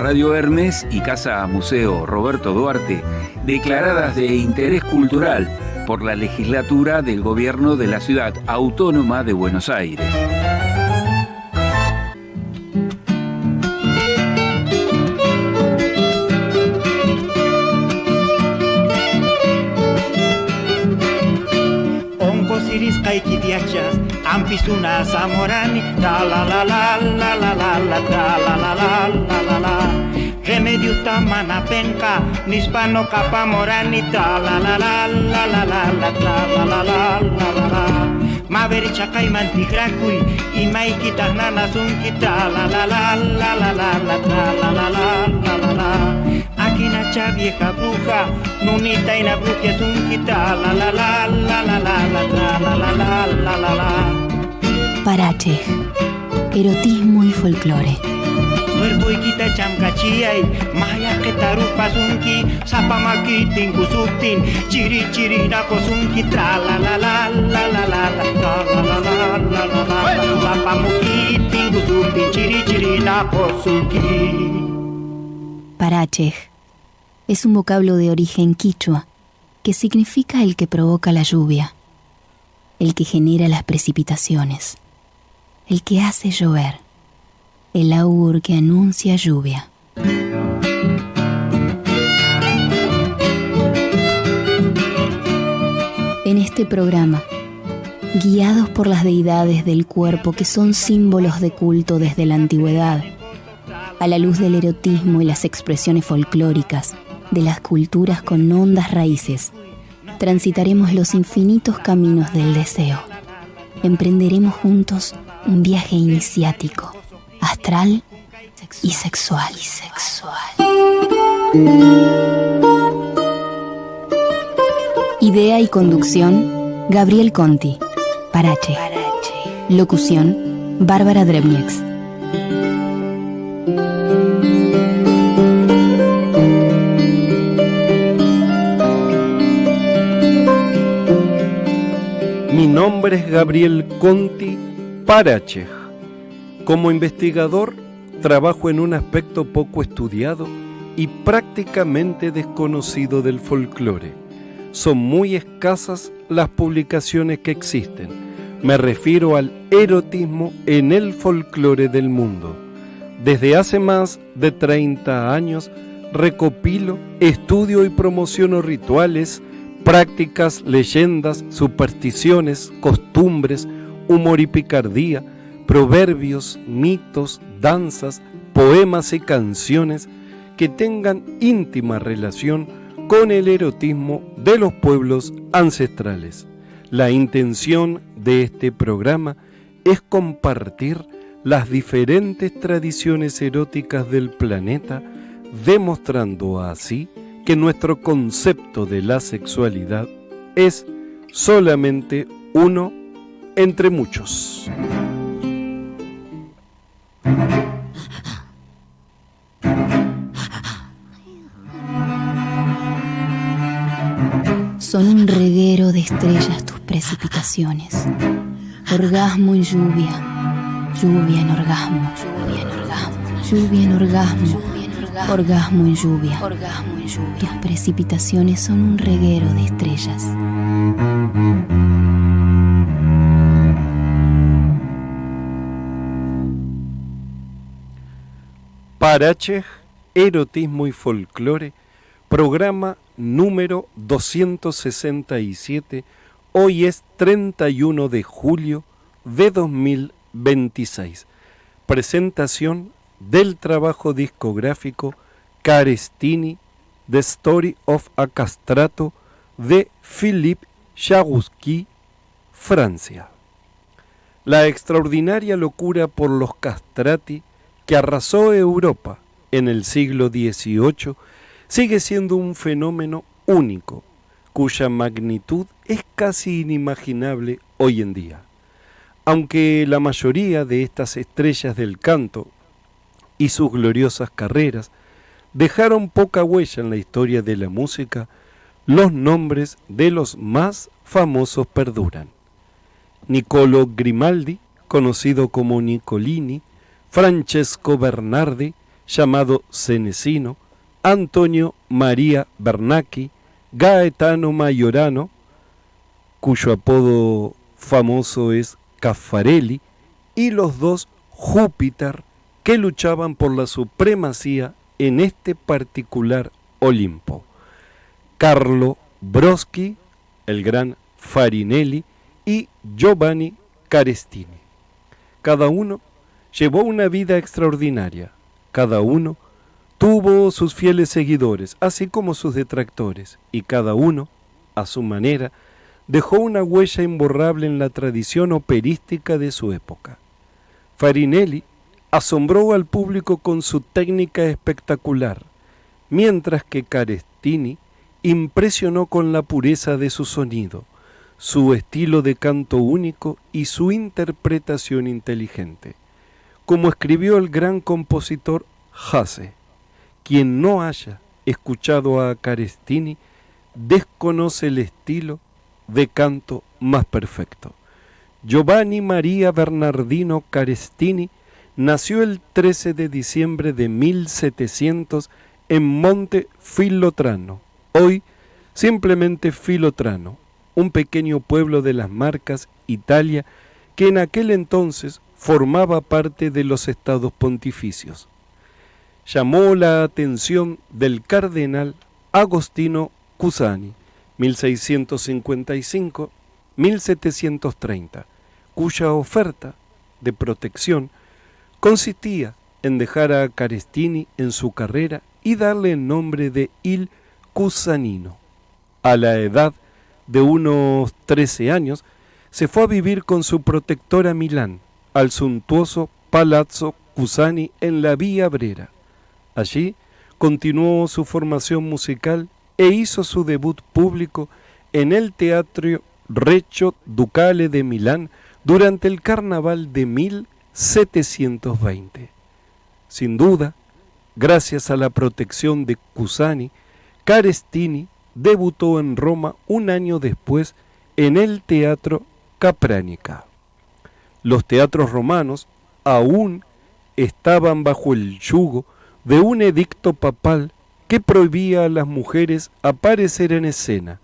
Radio Hermes y Casa Museo Roberto Duarte, declaradas de interés cultural por la legislatura del gobierno de la Ciudad Autónoma de Buenos Aires. Ampisuna Zamorani, la la la la la la la la la la la la la. Remedio tamana penca, nispano capa morani, la la la la la la la la la la la la la. Mavericha kaimanti grakui, y maikita nana sunkita, la la la la la la la la la la la la. Aquí nacha vieja bruja, nunita y na bruja sunkita, la la la la la la la la la la la la la. Parachej, erotismo y folclore. Nuerbuikita chamkachiay, maya que tarupa sunki, zapamaki tinkusuktin, chiri chiri nakosunki, tra la la la la la la la la la la la la la, zapamuki tinkusuktin, chiri chiri nakosunki. Parachej es un vocablo de origen quichua que significa el que provoca la lluvia, el que genera las precipitaciones, el que hace llover, el augur que anuncia lluvia. En este programa, guiados por las deidades del cuerpo que son símbolos de culto desde la antigüedad, a la luz del erotismo y las expresiones folclóricas de las culturas con hondas raíces, transitaremos los infinitos caminos del deseo. Emprenderemos juntos un viaje iniciático, astral y sexual. Idea y conducción, Gabriel Conti. Parachej. Locución, Bárbara Drebnieks. Mi nombre es Gabriel Conti Parachej. Como investigador, trabajo en un aspecto poco estudiado y prácticamente desconocido del folclore. Son muy escasas las publicaciones que existen. Me refiero al erotismo en el folclore del mundo. Desde hace más de 30 años recopilo, estudio y promociono rituales, prácticas, leyendas, supersticiones, costumbres, humor y picardía, proverbios, mitos, danzas, poemas y canciones que tengan íntima relación con el erotismo de los pueblos ancestrales. La intención de este programa es compartir las diferentes tradiciones eróticas del planeta, demostrando así que nuestro concepto de la sexualidad es solamente uno entre muchos. Son un reguero de estrellas tus precipitaciones. Orgasmo en lluvia, lluvia en orgasmo, lluvia en orgasmo, lluvia en orgasmo, orgasmo en lluvia, orgasmo en lluvia. Tus precipitaciones son un reguero de estrellas. Parachej, erotismo y folclore, programa número 267. Hoy es 31 de julio de 2026. Presentación del trabajo discográfico Carestini, The Story of a Castrato, de Philippe Chagousky, Francia. La extraordinaria locura por los castrati que arrasó Europa en el siglo XVIII sigue siendo un fenómeno único, cuya magnitud es casi inimaginable hoy en día. Aunque la mayoría de estas estrellas del canto y sus gloriosas carreras dejaron poca huella en la historia de la música, los nombres de los más famosos perduran. Niccolo Grimaldi, conocido como Niccolini, Francesco Bernardi, llamado Senesino, Antonio María Bernacchi, Gaetano Majorano, cuyo apodo famoso es Caffarelli, y los dos Júpiter, que luchaban por la supremacía en este particular Olimpo. Carlo Broschi, el gran Farinelli, y Giovanni Carestini. Cada uno llevó una vida extraordinaria, cada uno tuvo sus fieles seguidores, así como sus detractores, y cada uno, a su manera, dejó una huella imborrable en la tradición operística de su época. Farinelli asombró al público con su técnica espectacular, mientras que Carestini impresionó con la pureza de su sonido, su estilo de canto único y su interpretación inteligente. Como escribió el gran compositor Hasse, quien no haya escuchado a Carestini desconoce el estilo de canto más perfecto. Giovanni Maria Bernardino Carestini nació el 13 de diciembre de 1700 en Monte Filotrano, hoy simplemente Filotrano, un pequeño pueblo de las Marcas, Italia, que en aquel entonces formaba parte de los estados pontificios. Llamó la atención del cardenal Agostino Cusani, 1655-1730, cuya oferta de protección consistía en dejar a Carestini en su carrera y darle el nombre de Il Cusanino. A la edad de unos 13 años, se fue a vivir con su protector a Milán, al suntuoso Palazzo Cusani en la Vía Brera. Allí continuó su formación musical e hizo su debut público en el Teatro Reccio Ducale de Milán durante el Carnaval de 1720. Sin duda, gracias a la protección de Cusani, Carestini debutó en Roma un año después en el Teatro Capranica. Los teatros romanos aún estaban bajo el yugo de un edicto papal que prohibía a las mujeres aparecer en escena,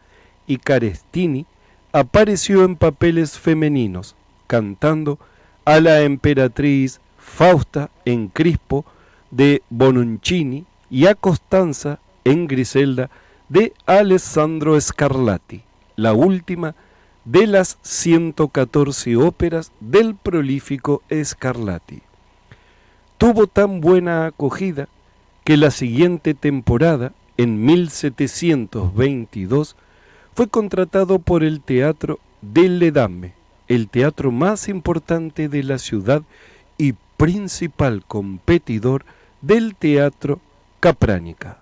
y Carestini apareció en papeles femeninos, cantando a la emperatriz Fausta en Crispo de Bononcini y a Costanza en Griselda de Alessandro Scarlatti, la última de las 114 óperas del prolífico Scarlatti. Tuvo tan buena acogida que la siguiente temporada, en 1722, fue contratado por el Teatro delle Dame, el teatro más importante de la ciudad y principal competidor del Teatro Capranica.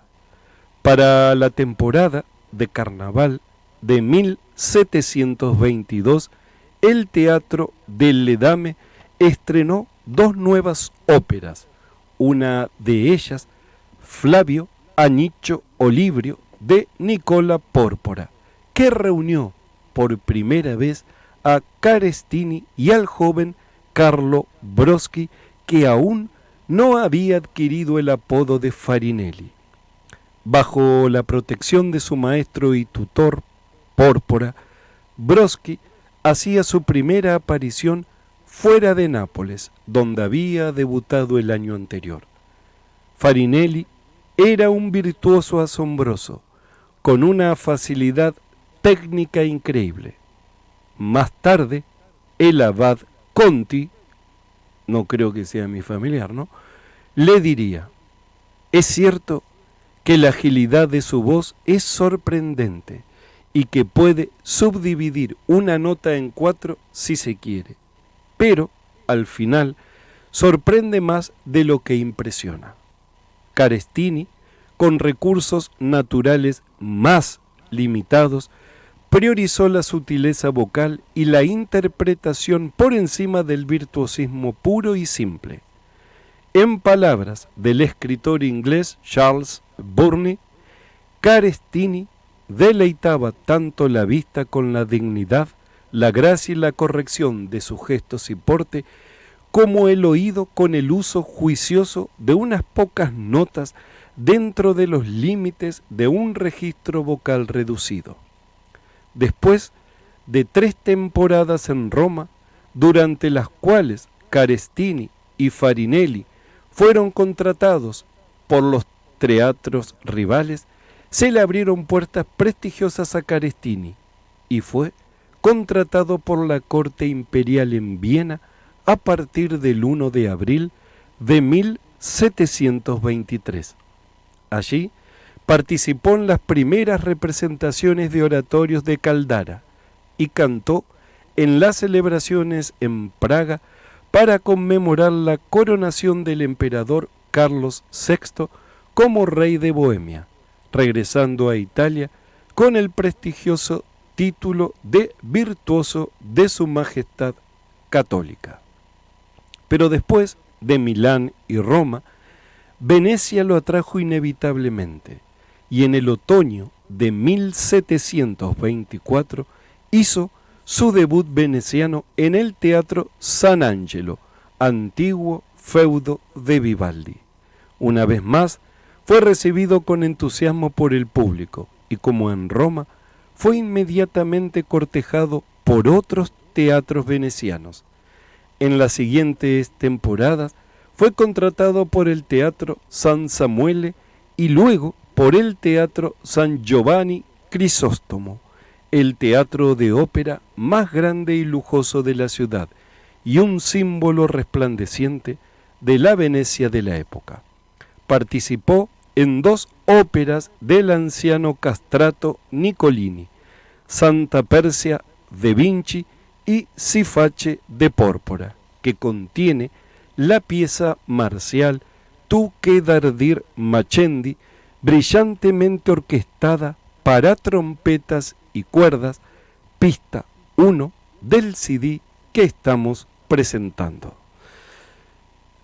Para la temporada de carnaval de 1722, el Teatro delle Dame estrenó dos nuevas óperas, una de ellas Flavio Anicio Olibrio de Nicola Pórpora, que reunió por primera vez a Carestini y al joven Carlo Broschi, que aún no había adquirido el apodo de Farinelli. Bajo la protección de su maestro y tutor Pórpora, Broschi hacía su primera aparición fuera de Nápoles, donde había debutado el año anterior. Farinelli era un virtuoso asombroso, con una facilidad técnica increíble. Más tarde, el abad Conti, no creo que sea mi familiar, ¿no?, le diría: es cierto que la agilidad de su voz es sorprendente y que puede subdividir una nota en 4 si se quiere, pero al final sorprende más de lo que impresiona. Carestini, con recursos naturales más limitados, priorizó la sutileza vocal y la interpretación por encima del virtuosismo puro y simple. En palabras del escritor inglés Charles Burney, Carestini deleitaba tanto la vista con la dignidad, la gracia y la corrección de sus gestos y porte, como el oído con el uso juicioso de unas pocas notas dentro de los límites de un registro vocal reducido. Después de 3 temporadas en Roma, durante las cuales Carestini y Farinelli fueron contratados por los teatros rivales, se le abrieron puertas prestigiosas a Carestini y fue contratado por la corte imperial en Viena a partir del 1 de abril de 1723. Allí participó en las primeras representaciones de oratorios de Caldara y cantó en las celebraciones en Praga para conmemorar la coronación del emperador Carlos VI como rey de Bohemia, regresando a Italia con el prestigioso título de virtuoso de su majestad católica. Pero después de Milán y Roma, Venecia lo atrajo inevitablemente, y en el otoño de 1724 hizo su debut veneciano en el Teatro San Angelo, antiguo feudo de Vivaldi. Una vez más, fue recibido con entusiasmo por el público y, como en Roma, fue inmediatamente cortejado por otros teatros venecianos. En las siguientes temporadas fue contratado por el Teatro San Samuele y luego por el Teatro San Giovanni Crisóstomo, el teatro de ópera más grande y lujoso de la ciudad y un símbolo resplandeciente de la Venecia de la época. Participó en 2 óperas del anciano castrato Niccolini, Santa Persia de Vinci y Siface de Pórpora, que contiene la pieza marcial Tu che dardir Macendi, brillantemente orquestada para trompetas y cuerdas, pista 1 del CD que estamos presentando.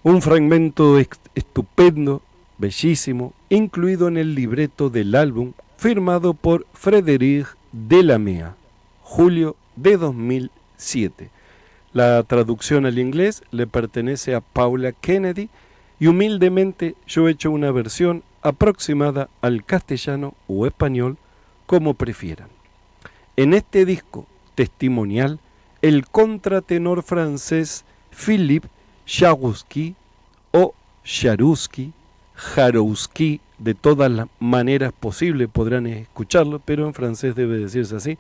Un fragmento estupendo, bellísimo, incluido en el libreto del álbum, firmado por Frédéric Delamea, julio de 2007. La traducción al inglés le pertenece a Paula Kennedy y humildemente yo he hecho una versión aproximada al castellano o español, como prefieran. En este disco testimonial, el contratenor francés Philippe Jaroussky o Jaroussky, Jaroussky, de todas las maneras posibles podrán escucharlo, pero en francés debe decirse así,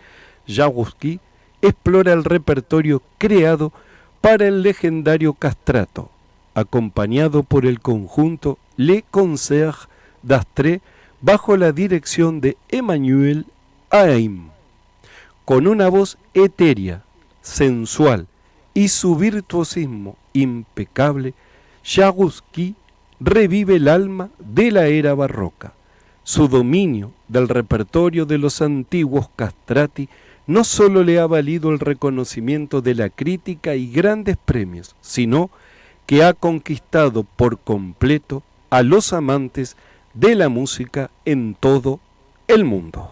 Jaroussky, explora el repertorio creado para el legendario castrato, acompañado por el conjunto Les Concerts d'Astre bajo la dirección de Emmanuel Haim. Con una voz etérea, sensual y su virtuosismo impecable, Jaroussky revive el alma de la era barroca. Su dominio del repertorio de los antiguos castrati no solo le ha valido el reconocimiento de la crítica y grandes premios, sino que ha conquistado por completo a los amantes de la música en todo el mundo.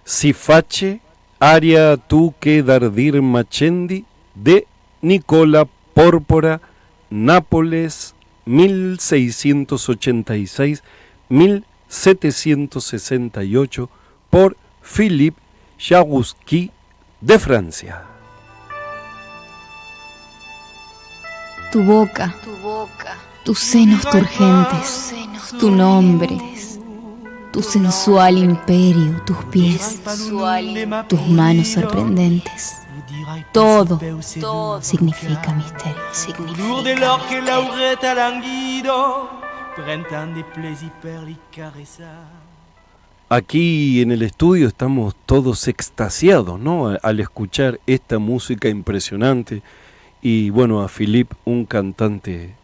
Si face aria tu che dardir macendi de Nicola Pórpora, Nápoles, 1686-1768, por Philippe Jaroussky de Francia. Tu boca, tus senos turgentes, tu nombre, tu sensual imperio, tus pies, tus manos sorprendentes. Todo significa misterio. Lourd de l'or que l'aureta languido, printemps des plaisirs perlis caressar. Aquí en el estudio estamos todos extasiados, ¿no? Al escuchar esta música impresionante. Y bueno, a Philippe, un cantante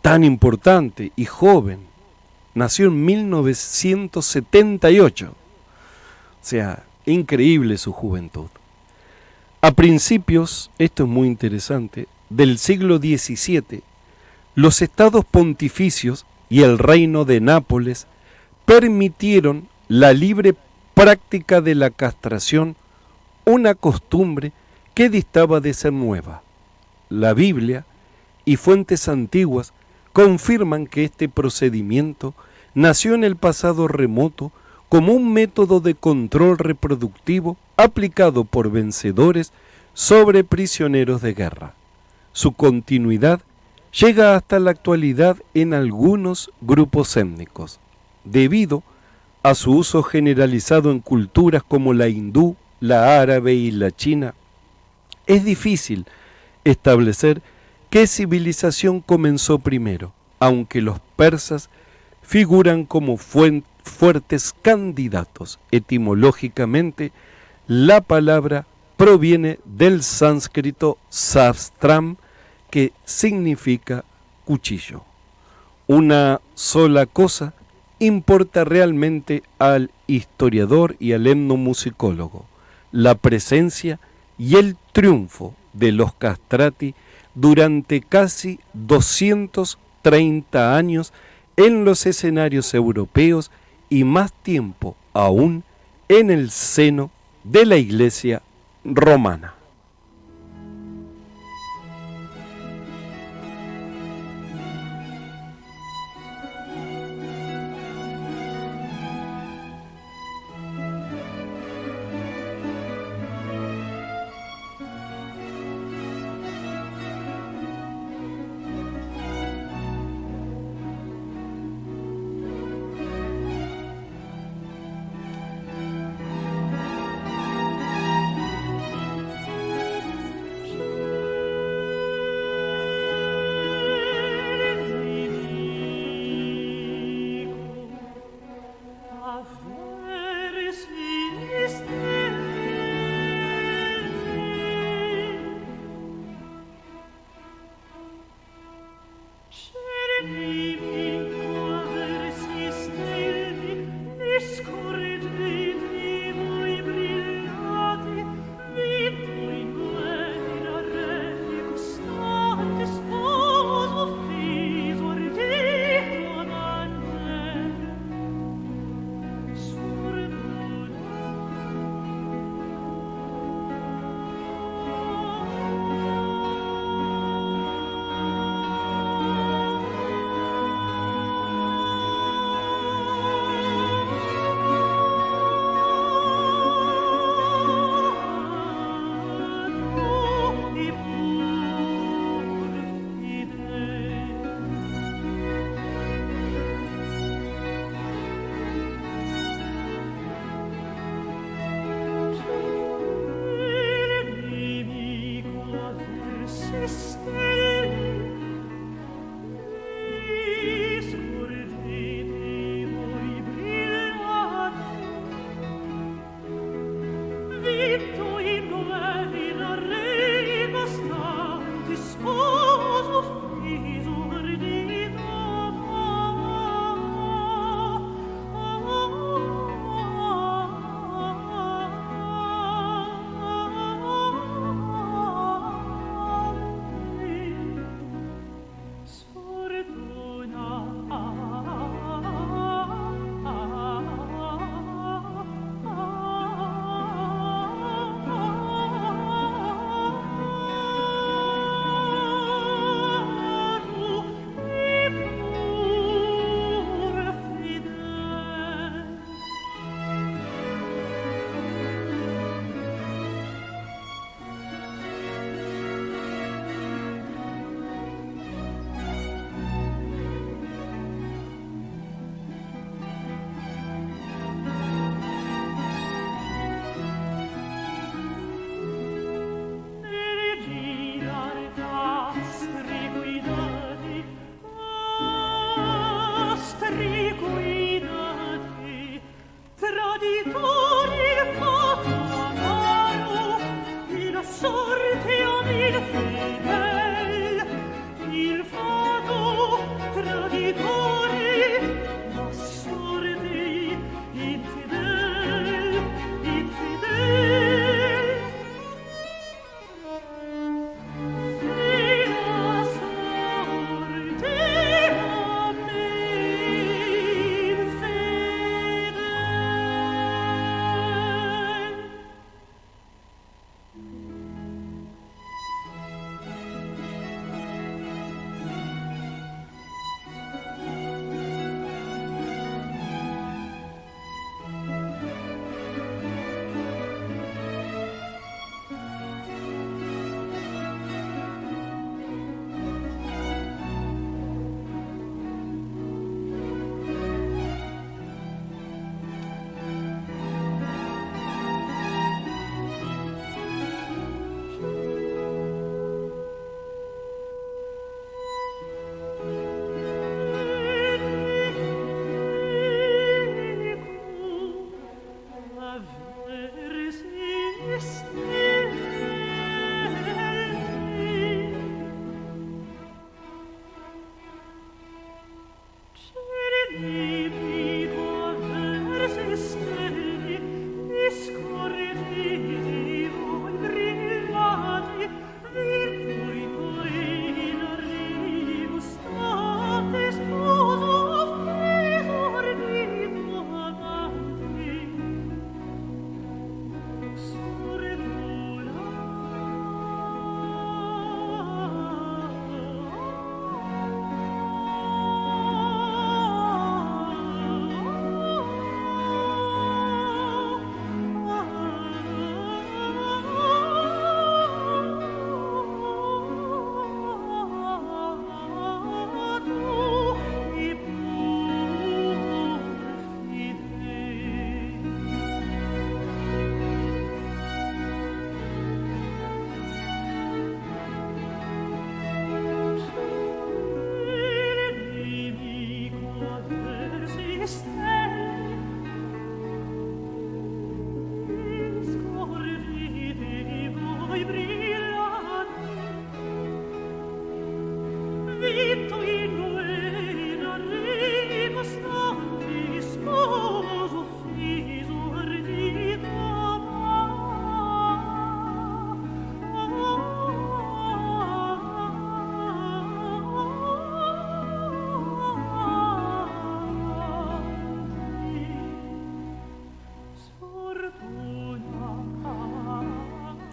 tan importante y joven, nació en 1978. O sea, increíble su juventud. A principios, esto es muy interesante, del siglo XVII, los estados pontificios y el reino de Nápoles permitieron la libre práctica de la castración, una costumbre que distaba de ser nueva. La Biblia y fuentes antiguas confirman que este procedimiento nació en el pasado remoto como un método de control reproductivo aplicado por vencedores sobre prisioneros de guerra. Su continuidad llega hasta la actualidad en algunos grupos étnicos, debido a su uso generalizado en culturas como la hindú, la árabe y la china. Es difícil establecer qué civilización comenzó primero, aunque los persas figuran como fuertes candidatos. Etimológicamente, la palabra proviene del sánscrito sastram, que significa cuchillo. Una sola cosa importa realmente al historiador y al etnomusicólogo: la presencia y el triunfo de los castrati durante casi 230 años en los escenarios europeos y más tiempo aún en el seno de la Iglesia romana.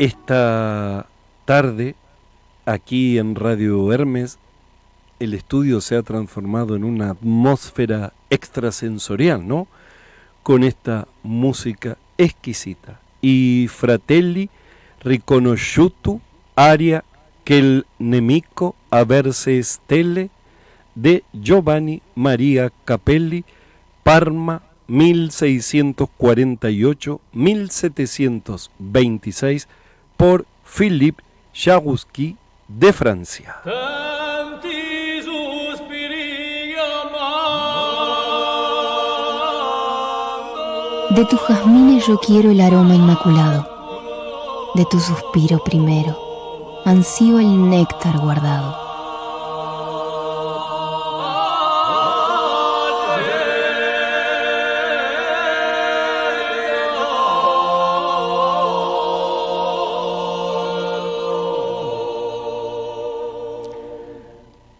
Esta tarde, aquí en Radio Hermes, el estudio se ha transformado en una atmósfera extrasensorial, ¿no? Con esta música exquisita. Y Fratelli riconosciuto aria che il nemico averse stelle de Giovanni Maria Capelli, Parma, 1648-1726, por Philippe Jaroussky de Francia. De tus jazmines yo quiero el aroma inmaculado, de tu suspiro primero, ansío el néctar guardado.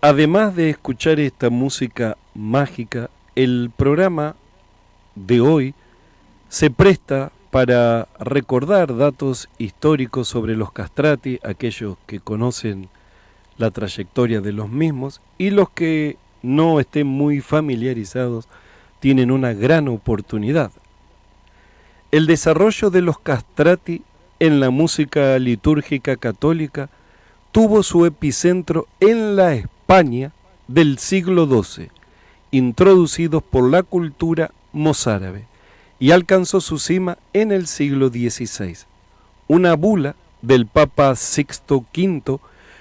Además de escuchar esta música mágica, el programa de hoy se presta para recordar datos históricos sobre los castrati, aquellos que conocen la trayectoria de los mismos, y los que no estén muy familiarizados tienen una gran oportunidad. El desarrollo de los castrati en la música litúrgica católica tuvo su epicentro en la España del siglo XII, introducidos por la cultura mozárabe, y alcanzó su cima en el siglo XVI. Una bula del Papa Sixto V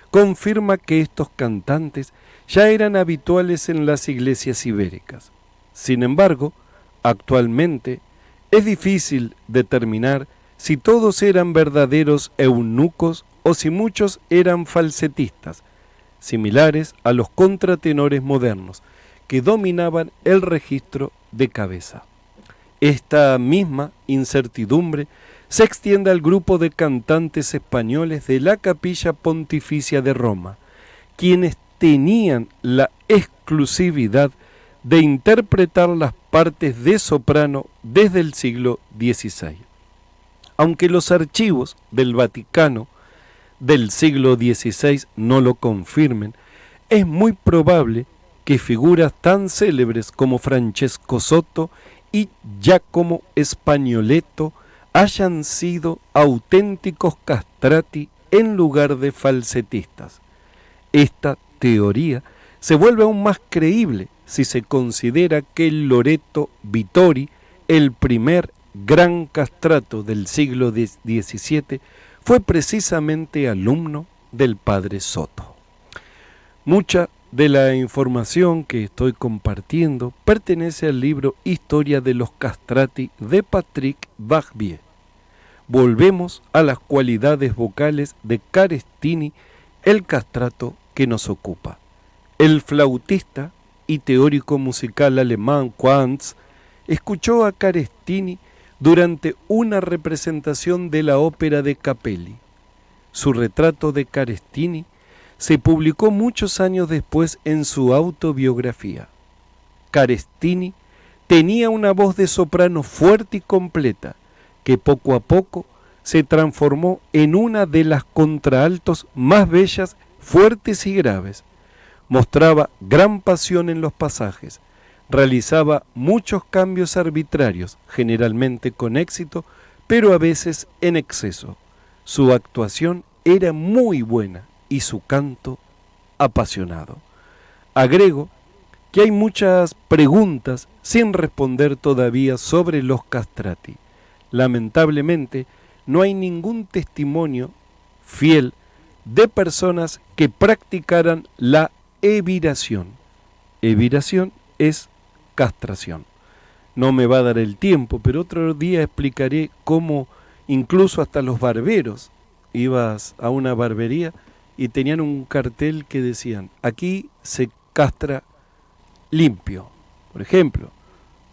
confirma que estos cantantes ya eran habituales en las iglesias ibéricas. Sin embargo, actualmente es difícil determinar si todos eran verdaderos eunucos o si muchos eran falsetistas, similares a los contratenores modernos, que dominaban el registro de cabeza. Esta misma incertidumbre se extiende al grupo de cantantes españoles de la Capilla Pontificia de Roma, quienes tenían la exclusividad de interpretar las partes de soprano desde el siglo XVI. Aunque los archivos del Vaticano del siglo XVI no lo confirmen, es muy probable que figuras tan célebres como Francesco Sotto y Giacomo Spagnoletto hayan sido auténticos castrati en lugar de falsetistas. Esta teoría se vuelve aún más creíble si se considera que Loreto Vittori, el primer gran castrato del siglo XVII, fue precisamente alumno del padre Sotto. Mucha de la información que estoy compartiendo pertenece al libro Historia de los castrati de Patrick Barbier. Volvemos a las cualidades vocales de Carestini, el castrato que nos ocupa. El flautista y teórico musical alemán Quantz escuchó a Carestini durante una representación de la ópera de Capelli. Su retrato de Carestini se publicó muchos años después en su autobiografía. Carestini tenía una voz de soprano fuerte y completa, que poco a poco se transformó en una de las contraaltos más bellas, fuertes y graves. Mostraba gran pasión en los pasajes, realizaba muchos cambios arbitrarios, generalmente con éxito, pero a veces en exceso. Su actuación era muy buena y su canto apasionado. Agrego que hay muchas preguntas sin responder todavía sobre los castrati. Lamentablemente, no hay ningún testimonio fiel de personas que practicaran la eviración. Eviración es castración. No me va a dar el tiempo, pero otro día explicaré cómo incluso hasta los barberos, ibas a una barbería y tenían un cartel que decían: aquí se castra limpio, por ejemplo.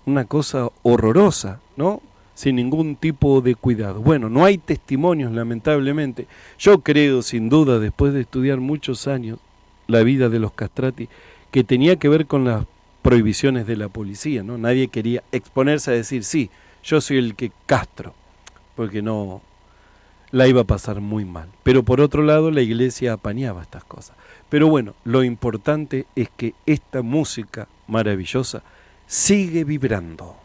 Una cosa horrorosa, ¿no? Sin ningún tipo de cuidado. Bueno, no hay testimonios, lamentablemente. Yo creo, sin duda, después de estudiar muchos años la vida de los castrati, que tenía que ver con las prohibiciones de la policía, ¿no? Nadie quería exponerse a decir: sí, yo soy el que castro, porque no la iba a pasar muy mal. Pero por otro lado, la iglesia apañaba estas cosas. Pero bueno, lo importante es que esta música maravillosa sigue vibrando.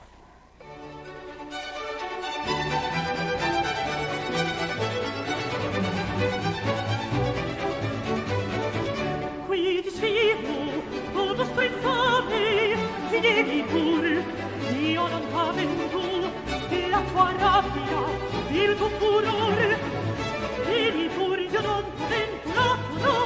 Vieni pur, io non t'avvengo, la tua rabbia, il tuo furore. Vieni pur, io non t'avvengo, la tua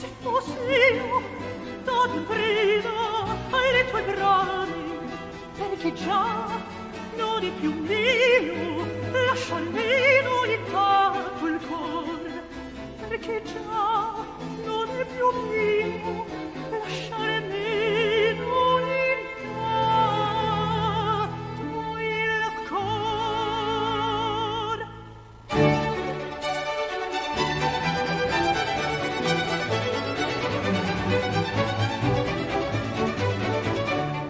se fossero date preda alle tue brame, perché già non è più mio, lascia almeno intatto il cuore, perché già non è più mio, lascia almeno intatto il cuore.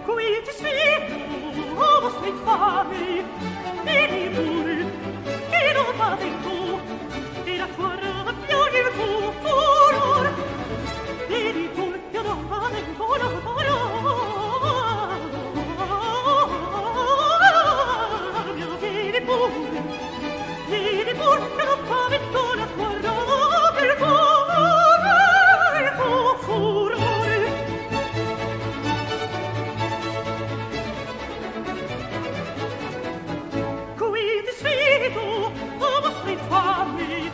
Qui ti sfido, o vostri infami, vieni pure, che non vada in tu, e la tua rabbia il tuo furor, vieni pure, che non vada in tu, vieni pure, che non vada in tu, la tua rabbia il tuo furor. Qui ti sfido, o vostri infami,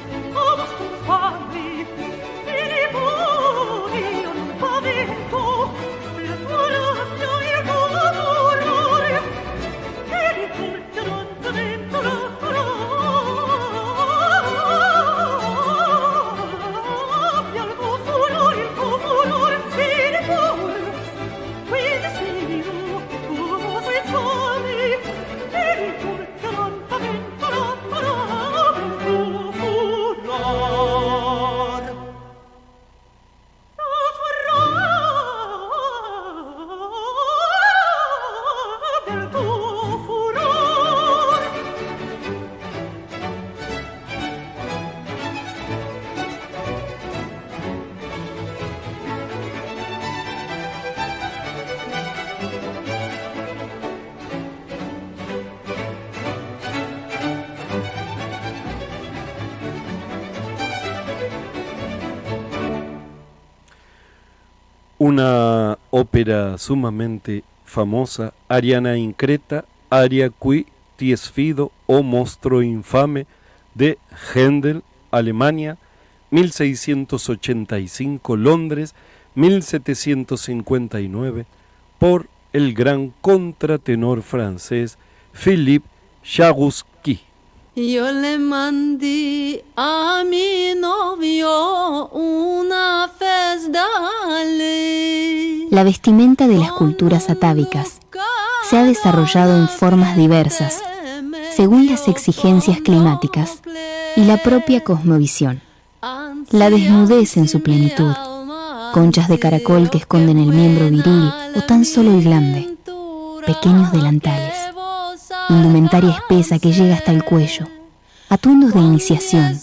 vieni pure, io non pavento, la tua rabbia il tuo furore, vieni pure, che non pavento, la tua rabbia il tuo furore, vieni pure, qui ti sfido, o vostri infami, vieni pure, che non pavento, la tua rabbia il tuo furore. Del tuo furore. Una ópera sumamente famosa, Ariana Increta, aria qui ti sfido, o monstruo infame, de Händel, Alemania, 1685, Londres, 1759, por el gran contratenor francés Philippe Chagouski. Yo le mandé a mi novio una festale. La vestimenta de las culturas atávicas se ha desarrollado en formas diversas, según las exigencias climáticas y la propia cosmovisión. La desnudez en su plenitud, conchas de caracol que esconden el miembro viril o tan solo el glande, pequeños delantales, indumentaria espesa que llega hasta el cuello, atuendos de iniciación,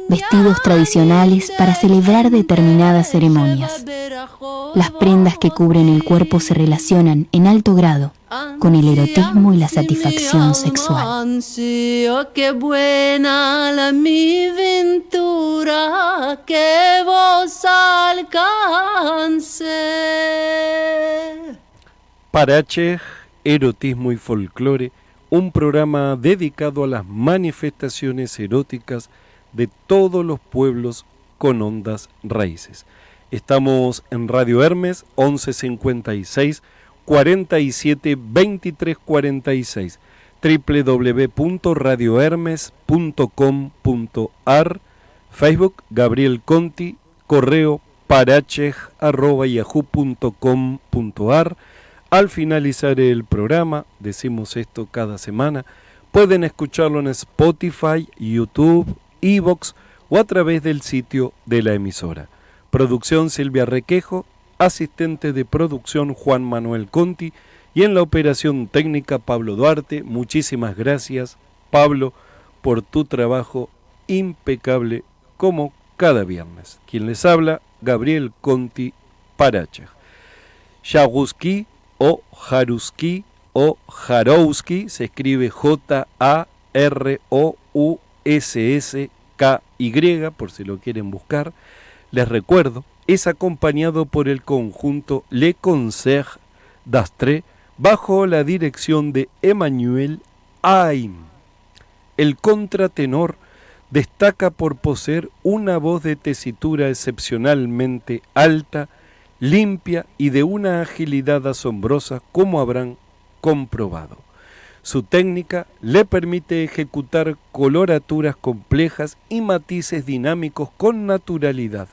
vestidos tradicionales para celebrar determinadas ceremonias. Las prendas que cubren el cuerpo se relacionan en alto grado con el erotismo y la satisfacción sexual. Qué buena la mi ventura que vos alcance. Parachej, erotismo y folclore, un programa dedicado a las manifestaciones eróticas de todos los pueblos con hondas raíces. Estamos en Radio Hermes, 1156 47 23 46, www.radiohermes.com.ar, Facebook Gabriel Conti, correo parachej@yahoo.com.ar. Al finalizar el programa, decimos esto cada semana, pueden escucharlo en Spotify, YouTube, iVoox o a través del sitio de la emisora. Producción Silvia Requejo, asistente de producción Juan Manuel Conti y en la operación técnica Pablo Duarte. Muchísimas gracias, Pablo, por tu trabajo impecable como cada viernes. Quien les habla, Gabriel Conti Parachej. Chagouski o Jaruski o Jarowski, se escribe Jaroussky, por si lo quieren buscar. Les recuerdo, es acompañado por el conjunto Le Concert d'Astre bajo la dirección de Emmanuel Haim. El contratenor destaca por poseer una voz de tesitura excepcionalmente alta, limpia y de una agilidad asombrosa, como habrán comprobado. Su técnica le permite ejecutar coloraturas complejas y matices dinámicos con naturalidad.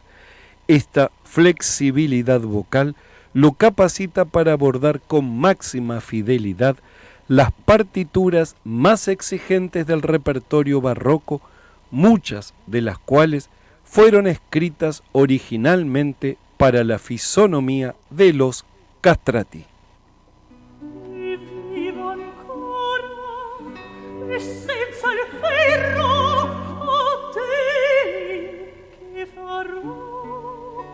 Esta flexibilidad vocal lo capacita para abordar con máxima fidelidad las partituras más exigentes del repertorio barroco, muchas de las cuales fueron escritas originalmente para la fisonomía de los castrati. Vivo ancora e senza il ferro, oh te che farò,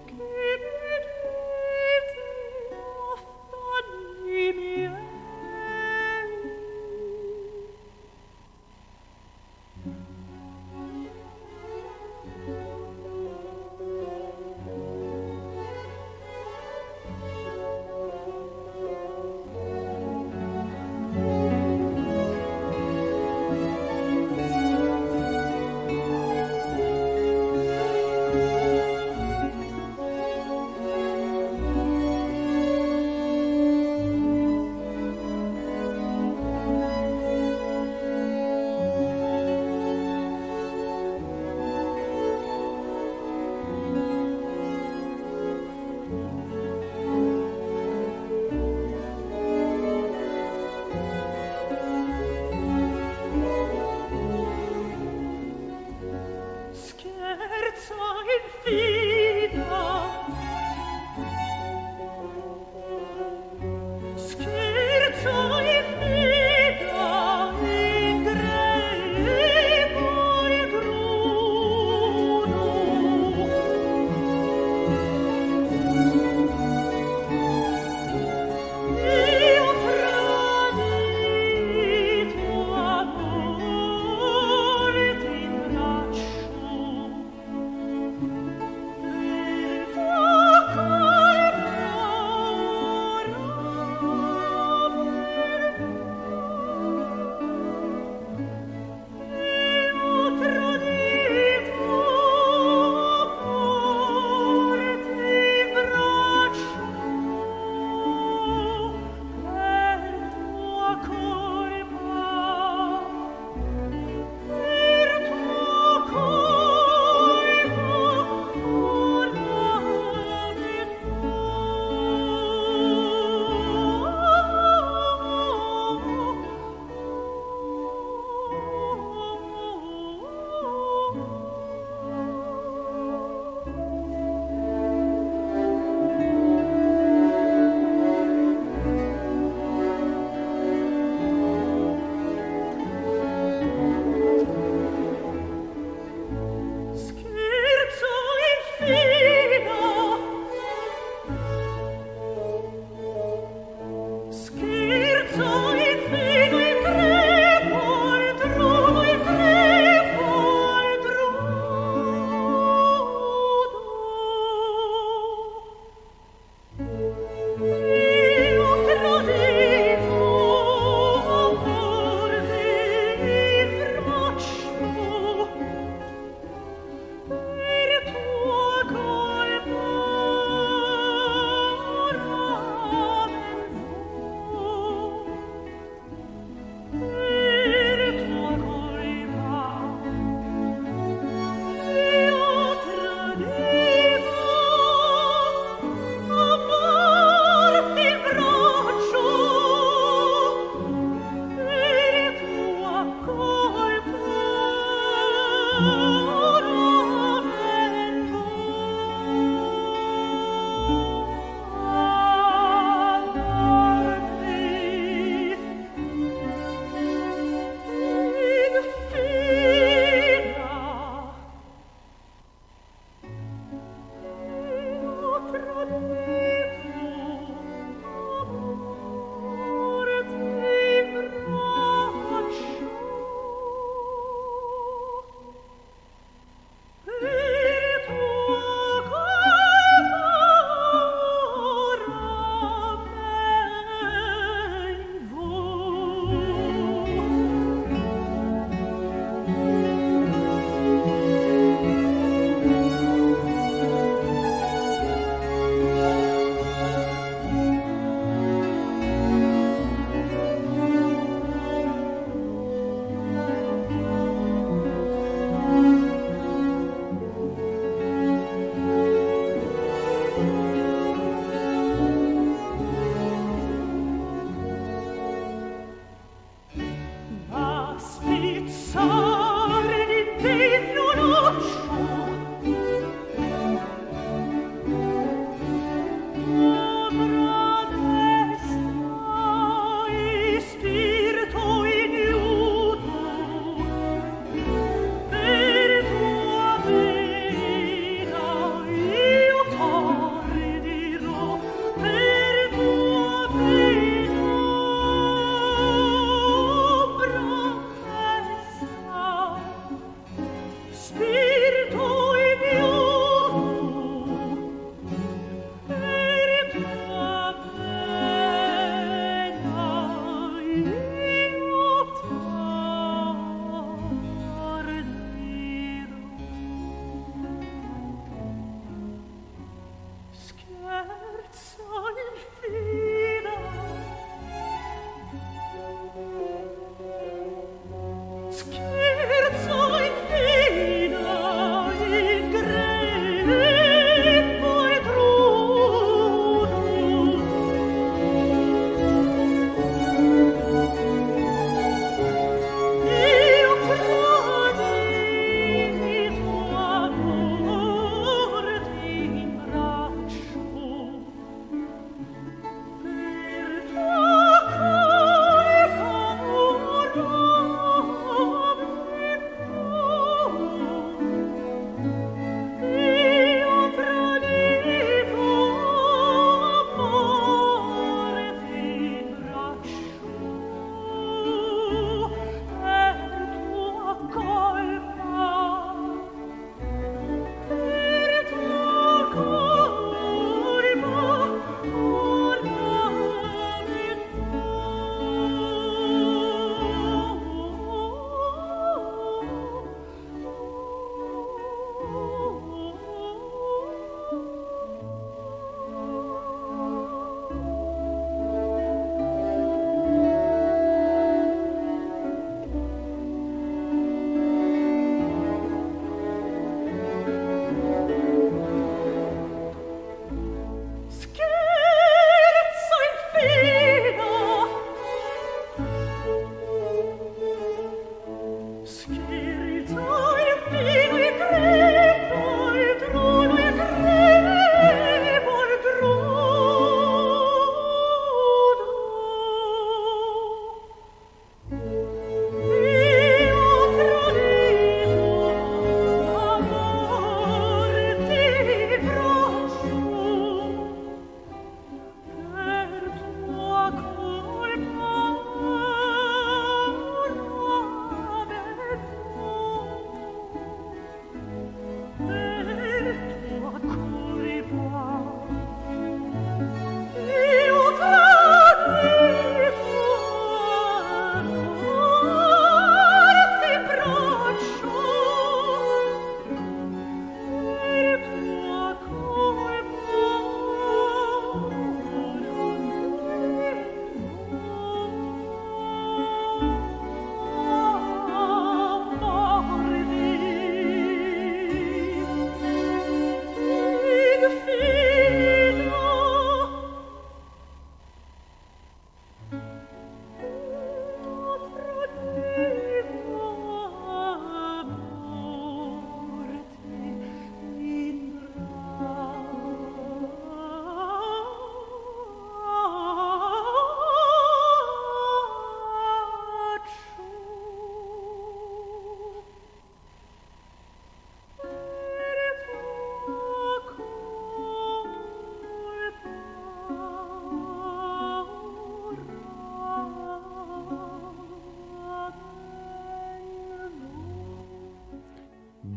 che vedete, affanni miei.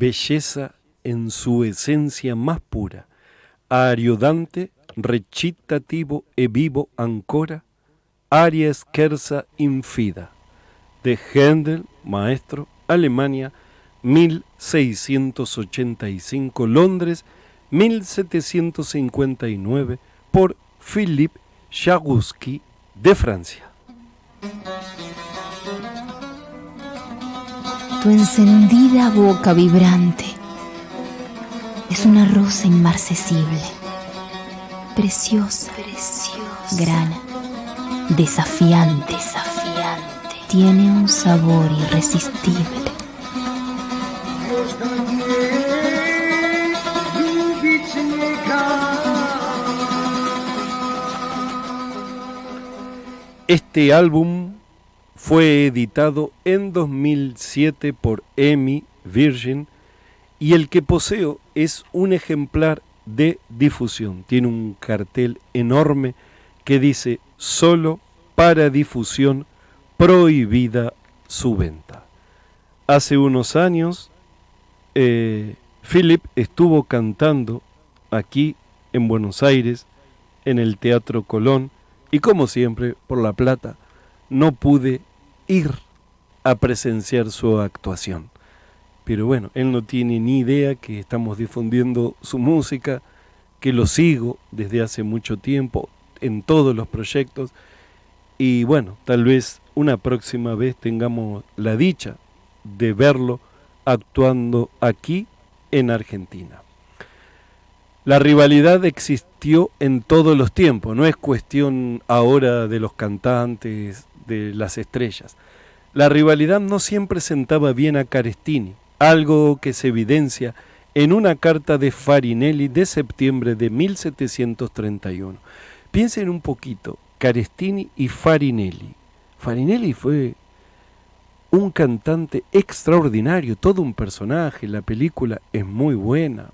belleza en su esencia más pura, ariodante, recitativo e vivo ancora, aria scherza infida, de Händel, maestro, Alemania, 1685, Londres, 1759, por Philippe Jaroussky, de Francia. Tu encendida boca vibrante es una rosa inmarcesible, preciosa, grana, desafiante, tiene un sabor irresistible. Este álbum fue editado en 2007 por EMI Virgin y el que poseo es un ejemplar de difusión. Tiene un cartel enorme que dice solo para difusión, prohibida su venta. Hace unos años Philip estuvo cantando aquí en Buenos Aires en el Teatro Colón y como siempre por La Plata no pude ir a presenciar su actuación. Pero bueno, él no tiene ni idea que estamos difundiendo su música, que lo sigo desde hace mucho tiempo en todos los proyectos y bueno, tal vez una próxima vez tengamos la dicha de verlo actuando aquí en Argentina. La rivalidad existió en todos los tiempos, no es cuestión ahora de los cantantes, de las estrellas. La rivalidad no siempre sentaba bien a Carestini, algo que se evidencia en una carta de Farinelli de septiembre de 1731. Piensen un poquito, Carestini y Farinelli. Farinelli fue un cantante extraordinario, todo un personaje, la película es muy buena.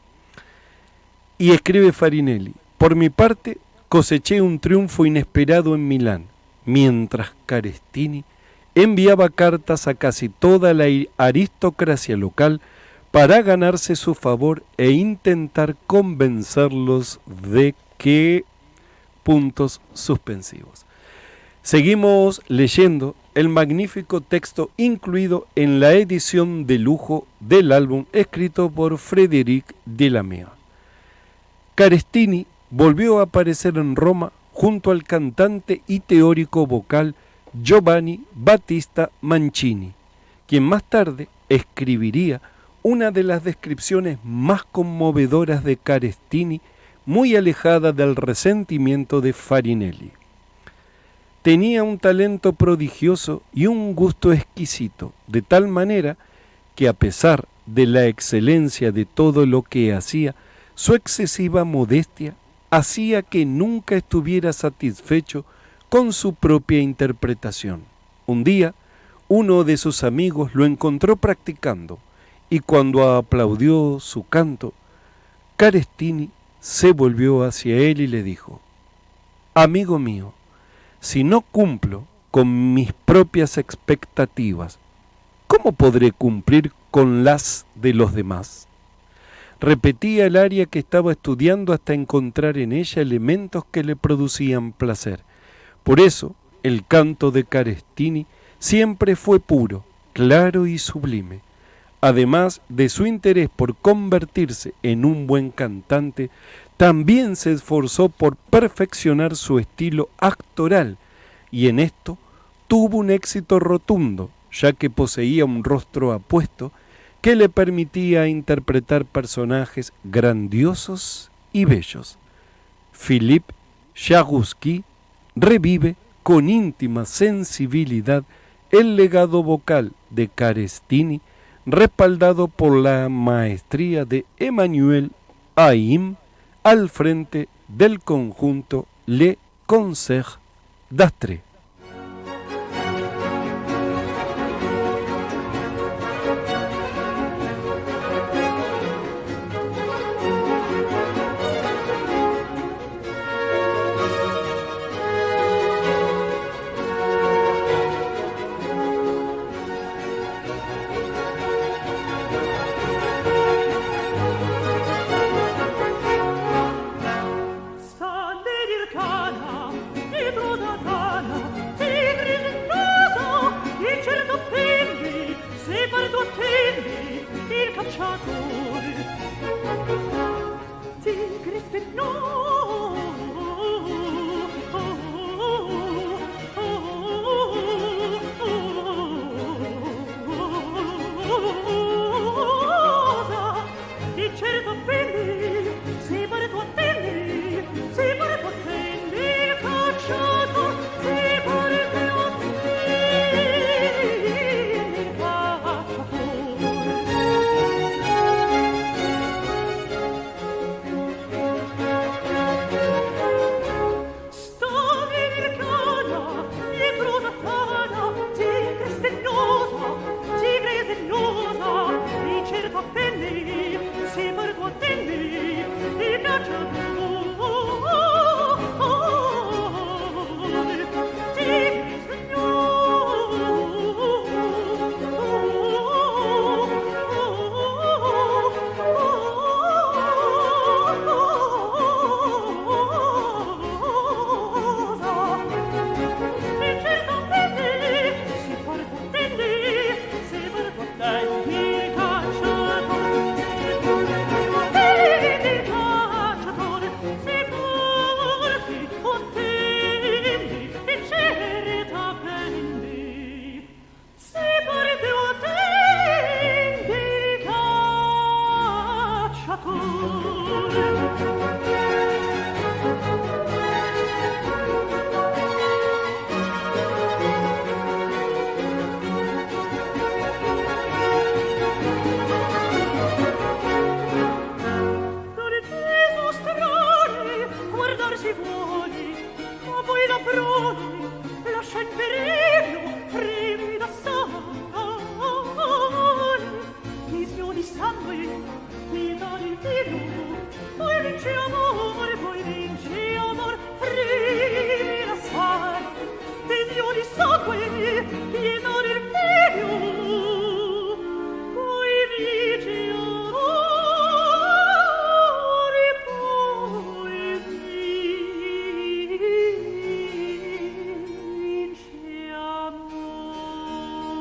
Y escribe Farinelli, por mi parte coseché un triunfo inesperado en Milán, mientras Carestini enviaba cartas a casi toda la aristocracia local para ganarse su favor e intentar convencerlos de que... puntos suspensivos. Seguimos leyendo el magnífico texto incluido en la edición de lujo del álbum escrito por Frédéric Delamere. Carestini volvió a aparecer en Roma junto al cantante y teórico vocal Giovanni Battista Mancini, quien más tarde escribiría una de las descripciones más conmovedoras de Carestini, muy alejada del resentimiento de Farinelli. Tenía un talento prodigioso y un gusto exquisito, de tal manera que a pesar de la excelencia de todo lo que hacía, su excesiva modestia hacía que nunca estuviera satisfecho con su propia interpretación. Un día, uno de sus amigos lo encontró practicando, y cuando aplaudió su canto, Carestini se volvió hacia él y le dijo: «Amigo mío, si no cumplo con mis propias expectativas, ¿cómo podré cumplir con las de los demás?». Repetía el aria que estaba estudiando hasta encontrar en ella elementos que le producían placer. Por eso, el canto de Carestini siempre fue puro, claro y sublime. Además de su interés por convertirse en un buen cantante, también se esforzó por perfeccionar su estilo actoral, y en esto tuvo un éxito rotundo, ya que poseía un rostro apuesto que le permitía interpretar personajes grandiosos y bellos. Philippe Jaroussky revive con íntima sensibilidad el legado vocal de Carestini, respaldado por la maestría de Emmanuel Haïm al frente del conjunto Le Concert d'Astre. si vuole, ma poi la prole lascia in periglio fremita sale. Visioni sangue, vita di filo, poi vince amore, fremita sale. Visioni sangue, vita di filo, poi vince amore, poi vince amore.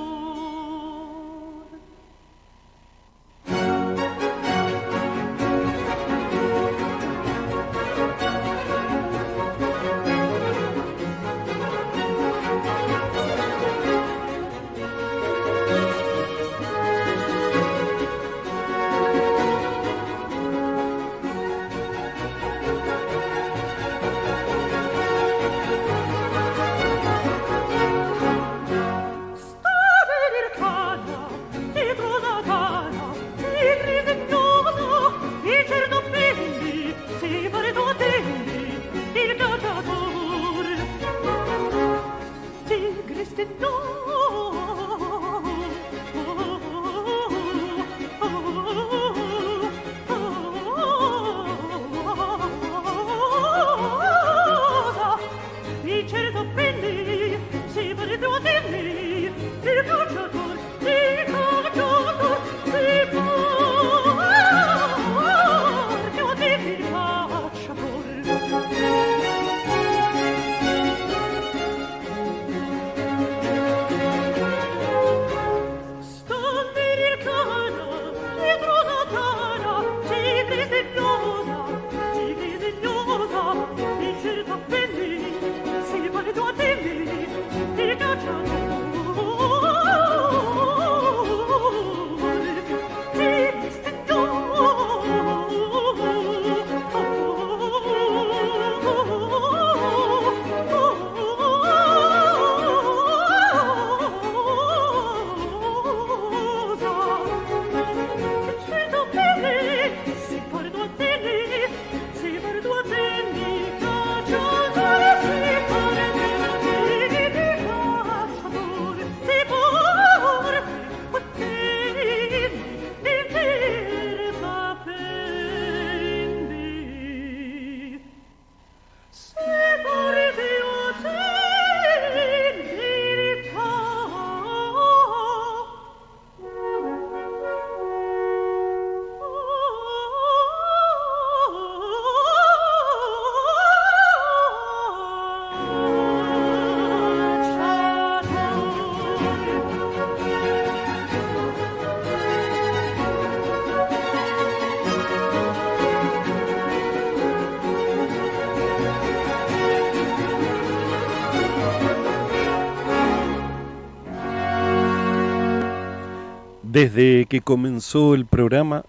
Desde que comenzó el programa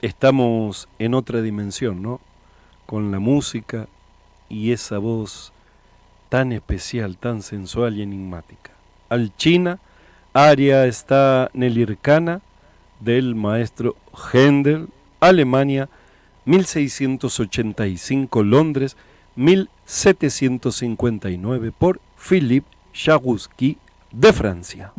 estamos en otra dimensión, ¿no? Con la música y esa voz tan especial, tan sensual y enigmática. Alcina, aria está Nelircana, del maestro Händel, Alemania, 1685, Londres, 1759, por Philippe Jaroussky, de Francia.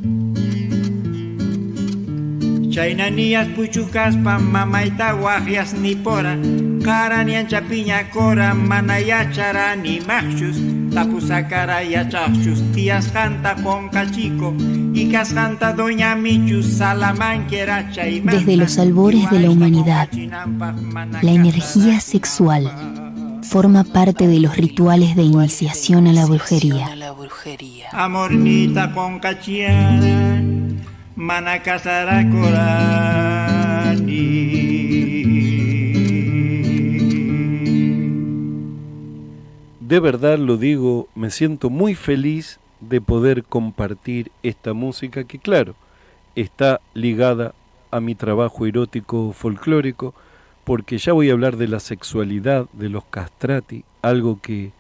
Chaynanias puchukaspa mamaita wajias ni pora Karanian chapiña cora manayachara ni machus Tapusakara yachachus Tías janta con cachico Y casjanta doña Michus Salamanquera chaymanta. Desde los albores de la humanidad, la energía sexual forma parte de los rituales de iniciación a la brujería. Amornita con cachiara Manacasara corani. De verdad lo digo, me siento muy feliz de poder compartir esta música que, claro, está ligada a mi trabajo erótico folclórico, porque ya voy a hablar de la sexualidad de los castrati, algo que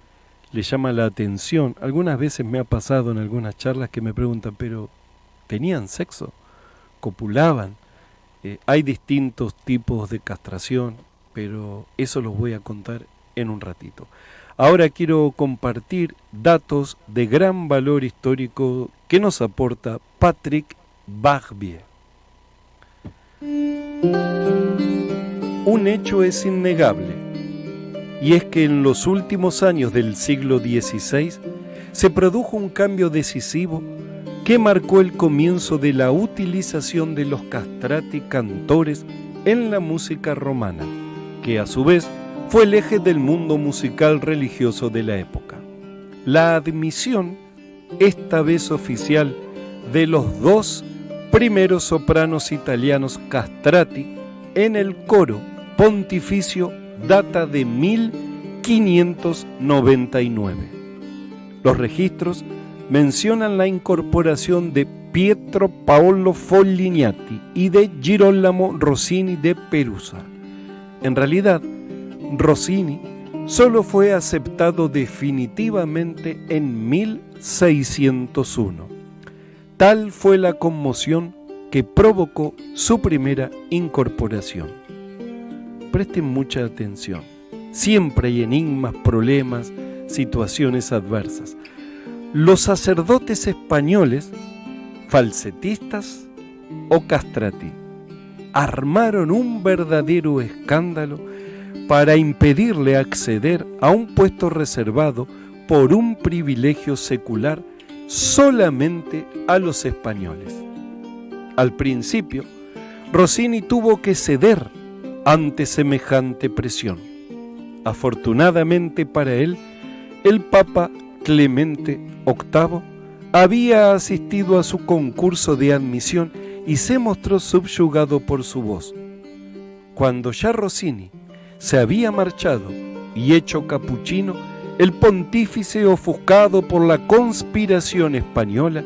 le llama la atención. Algunas veces me ha pasado en algunas charlas que me preguntan, pero ¿tenían sexo? ¿Copulaban? Hay distintos tipos de castración, pero eso los voy a contar en un ratito. Ahora quiero compartir datos de gran valor histórico que nos aporta Patrick Barbier. Un hecho es innegable, y es que en los últimos años del siglo XVI se produjo un cambio decisivo que marcó el comienzo de la utilización de los castrati cantores en la música romana, que a su vez fue el eje del mundo musical religioso de la época. La admisión, esta vez oficial, de los dos primeros sopranos italianos castrati en el coro pontificio data de 1599. Los registros mencionan la incorporación de Pietro Paolo Foglignati y de Girolamo Rossini de Perusa. En realidad, Rossini solo fue aceptado definitivamente en 1601. Tal fue la conmoción que provocó su primera incorporación. Presten mucha atención. Siempre hay enigmas, problemas, situaciones adversas. Los sacerdotes españoles, falsetistas o castrati, armaron un verdadero escándalo para impedirle acceder a un puesto reservado por un privilegio secular solamente a los españoles. Al principio, Rossini tuvo que ceder ante semejante presión. Afortunadamente para él, el Papa Clemente VIII había asistido a su concurso de admisión y se mostró subyugado por su voz. Cuando ya Rossini se había marchado y hecho capuchino, el pontífice, ofuscado por la conspiración española,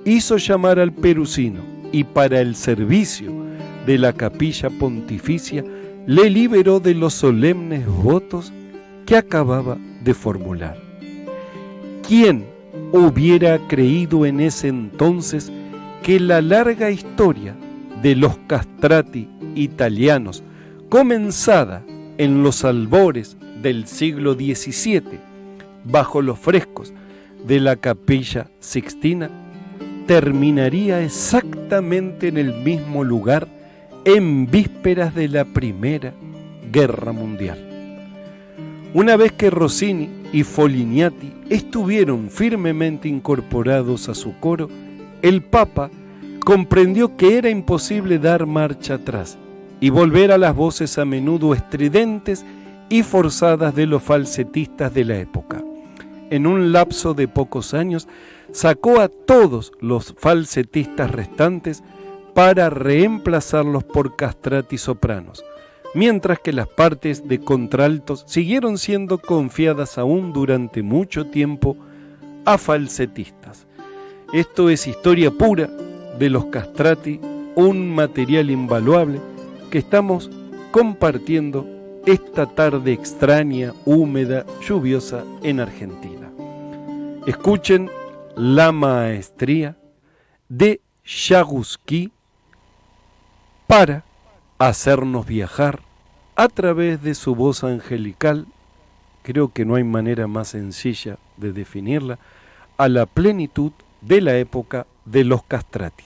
hizo llamar al perusino y para el servicio de la capilla pontificia le liberó de los solemnes votos que acababa de formular. ¿Quién hubiera creído en ese entonces que la larga historia de los castrati italianos, comenzada en los albores del siglo XVII, bajo los frescos de la Capilla Sixtina, terminaría exactamente en el mismo lugar en vísperas de la Primera Guerra Mundial? Una vez que Rossini y Foglignati estuvieron firmemente incorporados a su coro, el Papa comprendió que era imposible dar marcha atrás y volver a las voces a menudo estridentes y forzadas de los falsetistas de la época. En un lapso de pocos años, sacó a todos los falsetistas restantes para reemplazarlos por castrati sopranos, mientras que las partes de contraltos siguieron siendo confiadas aún durante mucho tiempo a falsetistas. Esto es historia pura de los castrati, un material invaluable que estamos compartiendo esta tarde extraña, húmeda, lluviosa en Argentina. Escuchen la maestría de Jaguski para hacernos viajar a través de su voz angelical, creo que no hay manera más sencilla de definirla, a la plenitud de la época de los castrati.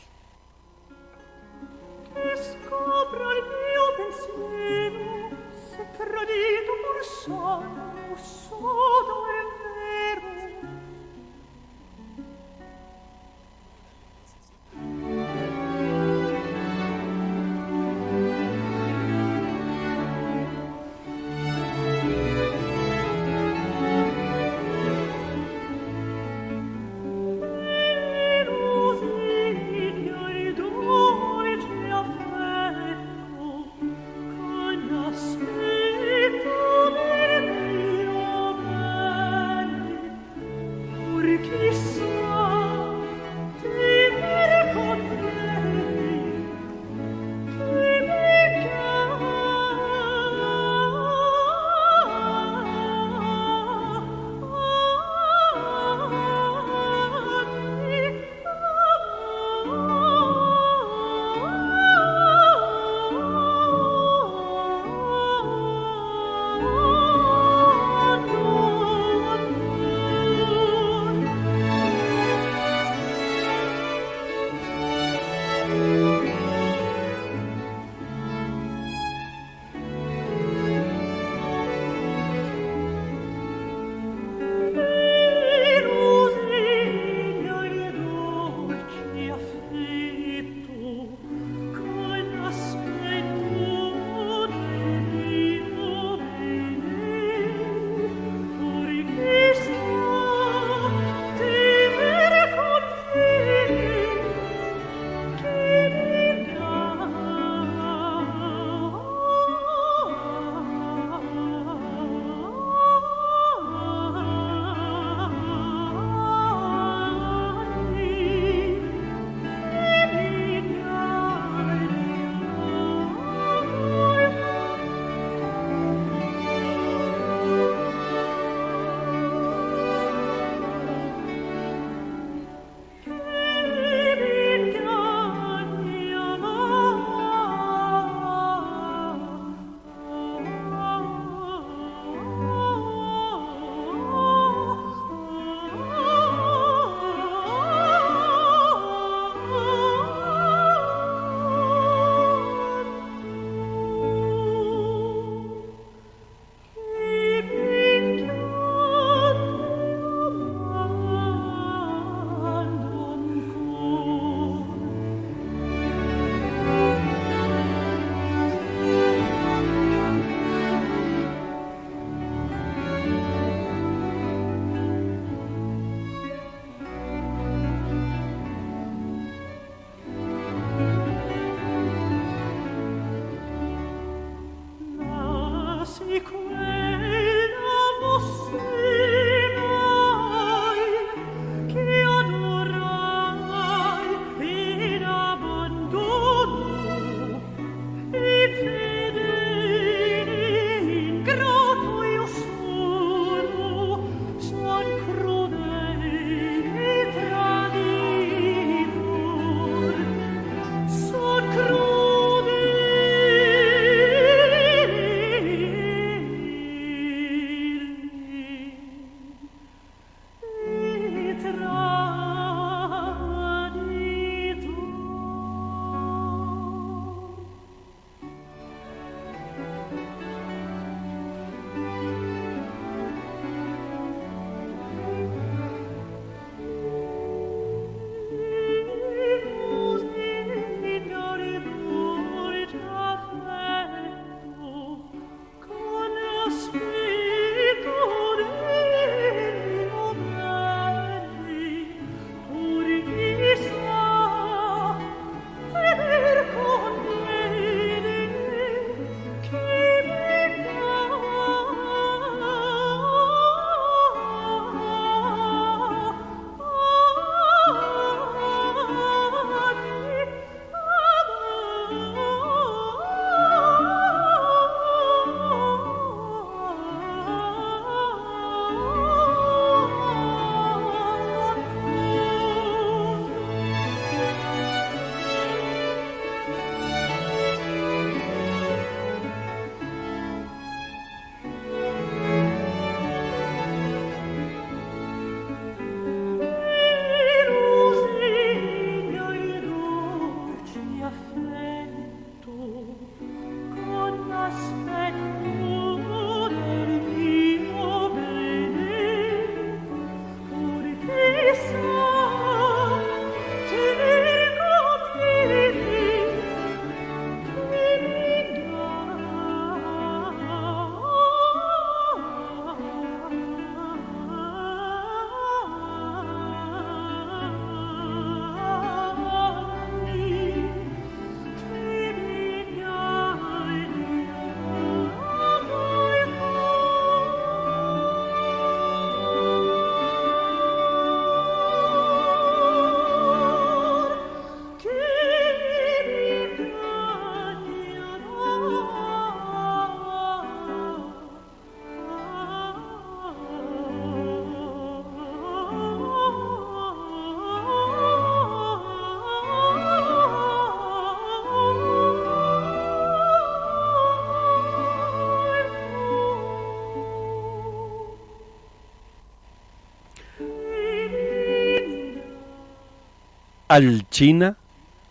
Alcina,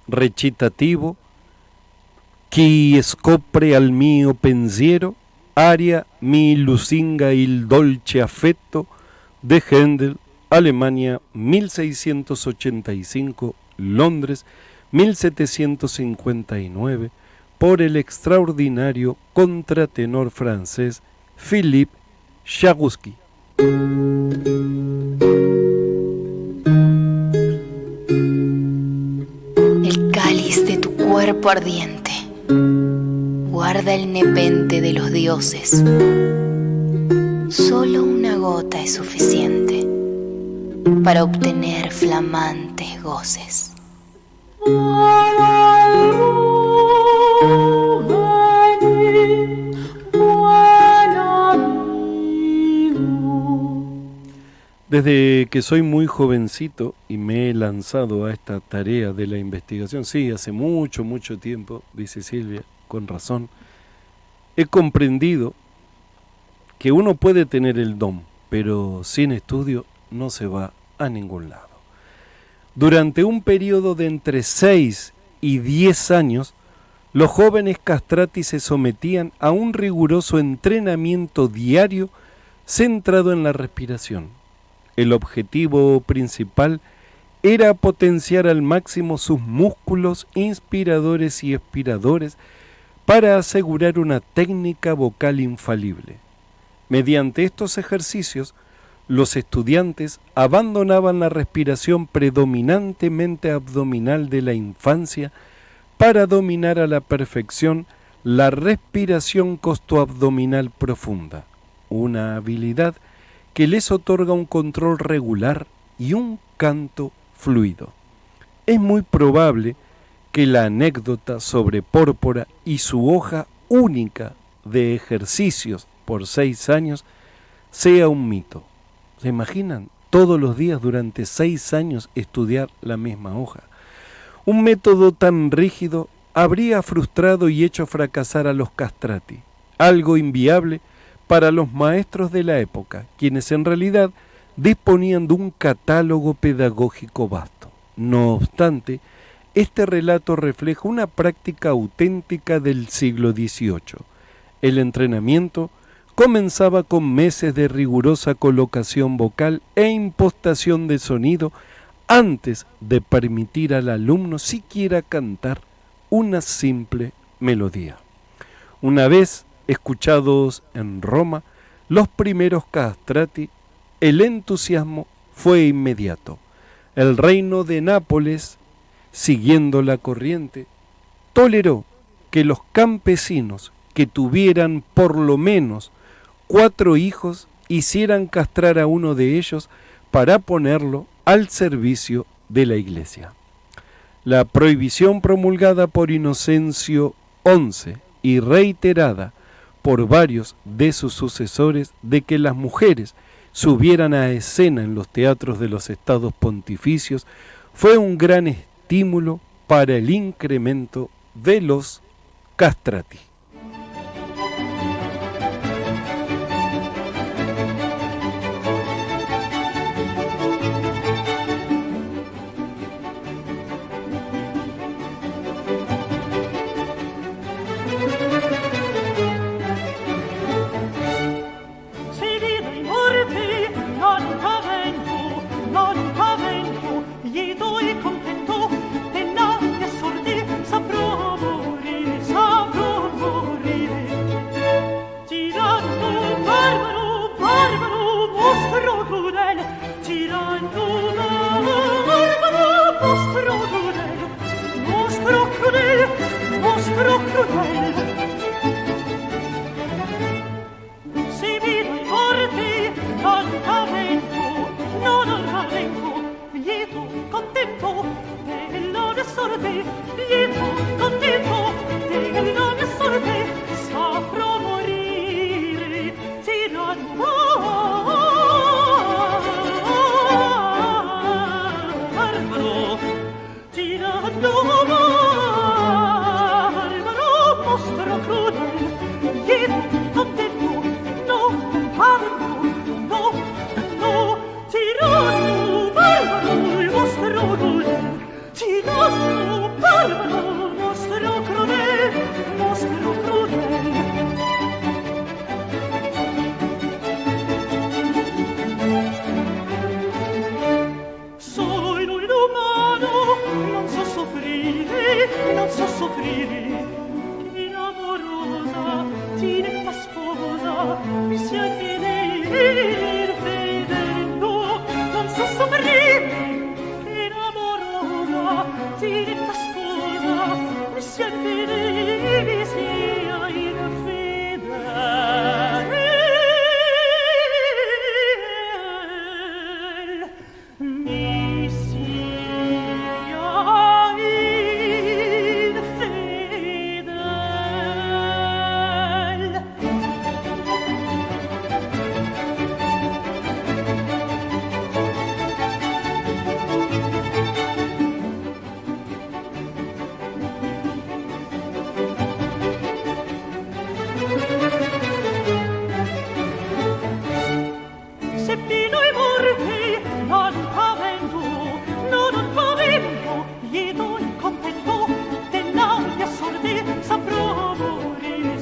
recitativo, chi scopre al mio pensiero, aria mi lusinga il dolce affetto, de Händel, Alemania, 1685, Londres, 1759, por el extraordinario contratenor francés Philippe Chagouski. El cáliz de tu cuerpo ardiente guarda el nepente de los dioses. Solo una gota es suficiente para obtener flamantes goces. Desde que soy muy jovencito y me he lanzado a esta tarea de la investigación, sí, hace mucho, mucho tiempo, dice Silvia, con razón, he comprendido que uno puede tener el don, pero sin estudio no se va a ningún lado. Durante un periodo de entre 6 y 10 años, los jóvenes castrati se sometían a un riguroso entrenamiento diario centrado en la respiración. El objetivo principal era potenciar al máximo sus músculos inspiradores y expiradores para asegurar una técnica vocal infalible. Mediante estos ejercicios, los estudiantes abandonaban la respiración predominantemente abdominal de la infancia para dominar a la perfección la respiración costoabdominal profunda, una habilidad que les otorga un control regular y un canto fluido. Es muy probable que la anécdota sobre Pórpora y su hoja única de ejercicios por 6 años sea un mito. ¿Se imaginan? Todos los días durante 6 años estudiar la misma hoja. Un método tan rígido habría frustrado y hecho fracasar a los castrati, algo inviable para los maestros de la época, quienes en realidad disponían de un catálogo pedagógico vasto. No obstante, este relato refleja una práctica auténtica del siglo XVIII. El entrenamiento comenzaba con meses de rigurosa colocación vocal e impostación de sonido antes de permitir al alumno siquiera cantar una simple melodía. Una vez escuchados en Roma los primeros castrati, el entusiasmo fue inmediato. El reino de Nápoles, siguiendo la corriente, toleró que los campesinos que tuvieran por lo menos 4 hijos hicieran castrar a uno de ellos para ponerlo al servicio de la iglesia. La prohibición promulgada por Inocencio XI y reiterada por varios de sus sucesores de que las mujeres subieran a escena en los teatros de los estados pontificios fue un gran estímulo para el incremento de los castrati. Saprò morir, saprò seppino i morti, non pavento, lieto e contento, dell'aria sorte saprò morire.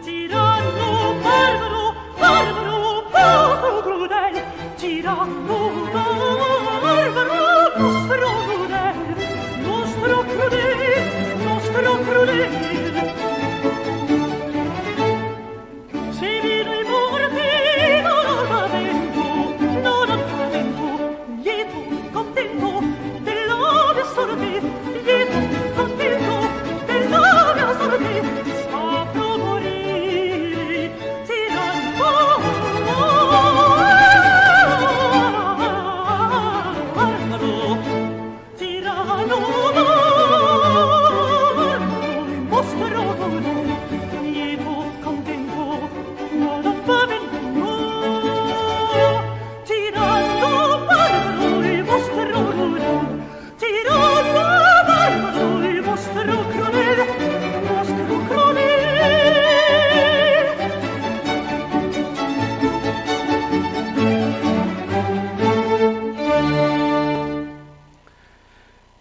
Tiranno barbaro, mostro crudel, tiranno barbaro, mostro crudel. Se vedo i morti non pavento, lieto e contento, dell'aria sorte, lieto e contento, dell'aria sorte, saprò morire, tiranno barbaro, tiranno mostro crudel, lieto contento, non pavento, tiranno barbaro il vostro crudel, tiranno barbaro il vostro crudel,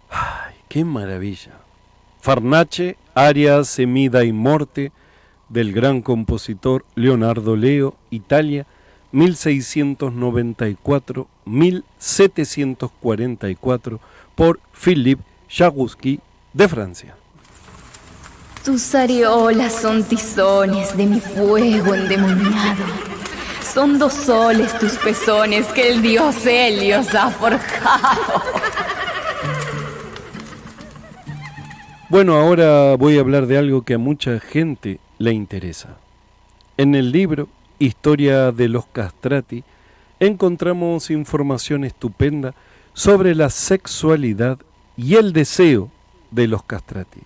¡Ay, qué maravilla! Farnace, aria semida y morte, del gran compositor Leonardo Leo, Italia, 1694-1744, por Philippe Jaroussky, de Francia. Tus areolas son tizones de mi fuego endemoniado. Son 2 soles tus pezones que el dios Helios ha forjado. Bueno, ahora voy a hablar de algo que a mucha gente le interesa. En el libro Historia de los Castrati encontramos información estupenda sobre la sexualidad y el deseo de los castrati.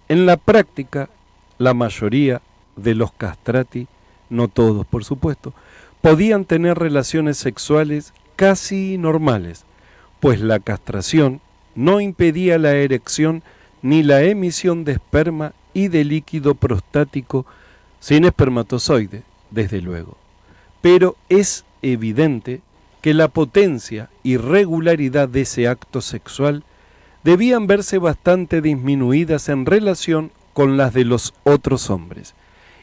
En la práctica, la mayoría de los castrati, no todos por supuesto, podían tener relaciones sexuales casi normales, pues la castración no impedía la erección ni la emisión de esperma y de líquido prostático sin espermatozoide, desde luego. Pero es evidente que la potencia y regularidad de ese acto sexual debían verse bastante disminuidas en relación con las de los otros hombres.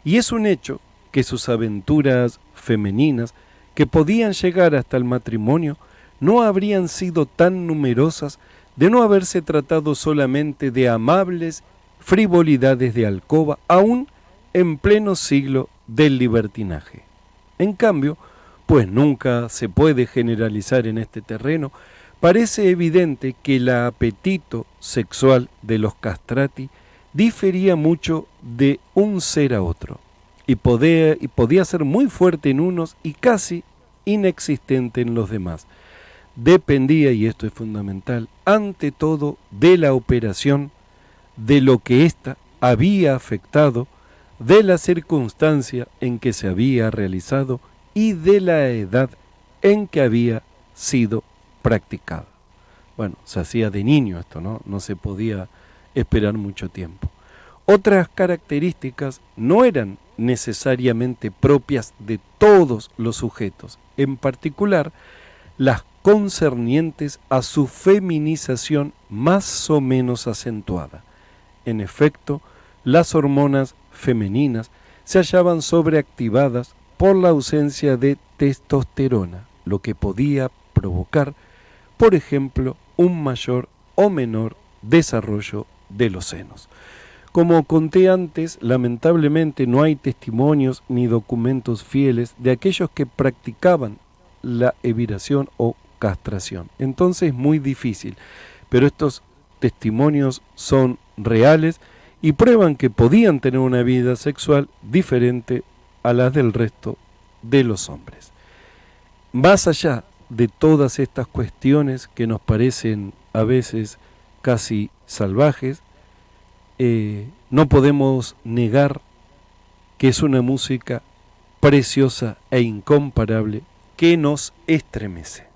Y es un hecho que sus aventuras femeninas, que podían llegar hasta el matrimonio, no habrían sido tan numerosas de no haberse tratado solamente de amables frivolidades de alcoba, aún en pleno siglo del libertinaje. En cambio, pues nunca se puede generalizar en este terreno, parece evidente que el apetito sexual de los castrati difería mucho de un ser a otro, y podía ser muy fuerte en unos y casi inexistente en los demás. Dependía, y esto es fundamental, ante todo de la operación, de lo que ésta había afectado, de la circunstancia en que se había realizado y de la edad en que había sido practicada. Bueno, se hacía de niño esto, no se podía esperar mucho tiempo. Otras características no eran necesariamente propias de todos los sujetos, en particular las concernientes a su feminización más o menos acentuada. En efecto, las hormonas femeninas se hallaban sobreactivadas por la ausencia de testosterona, lo que podía provocar, por ejemplo, un mayor o menor desarrollo de los senos. Como conté antes, lamentablemente no hay testimonios ni documentos fieles de aquellos que practicaban la eviración o castración. Entonces es muy difícil, pero estos testimonios son reales y prueban que podían tener una vida sexual diferente a la del resto de los hombres. Más allá de todas estas cuestiones que nos parecen a veces casi salvajes, no podemos negar que es una música preciosa e incomparable que nos estremece.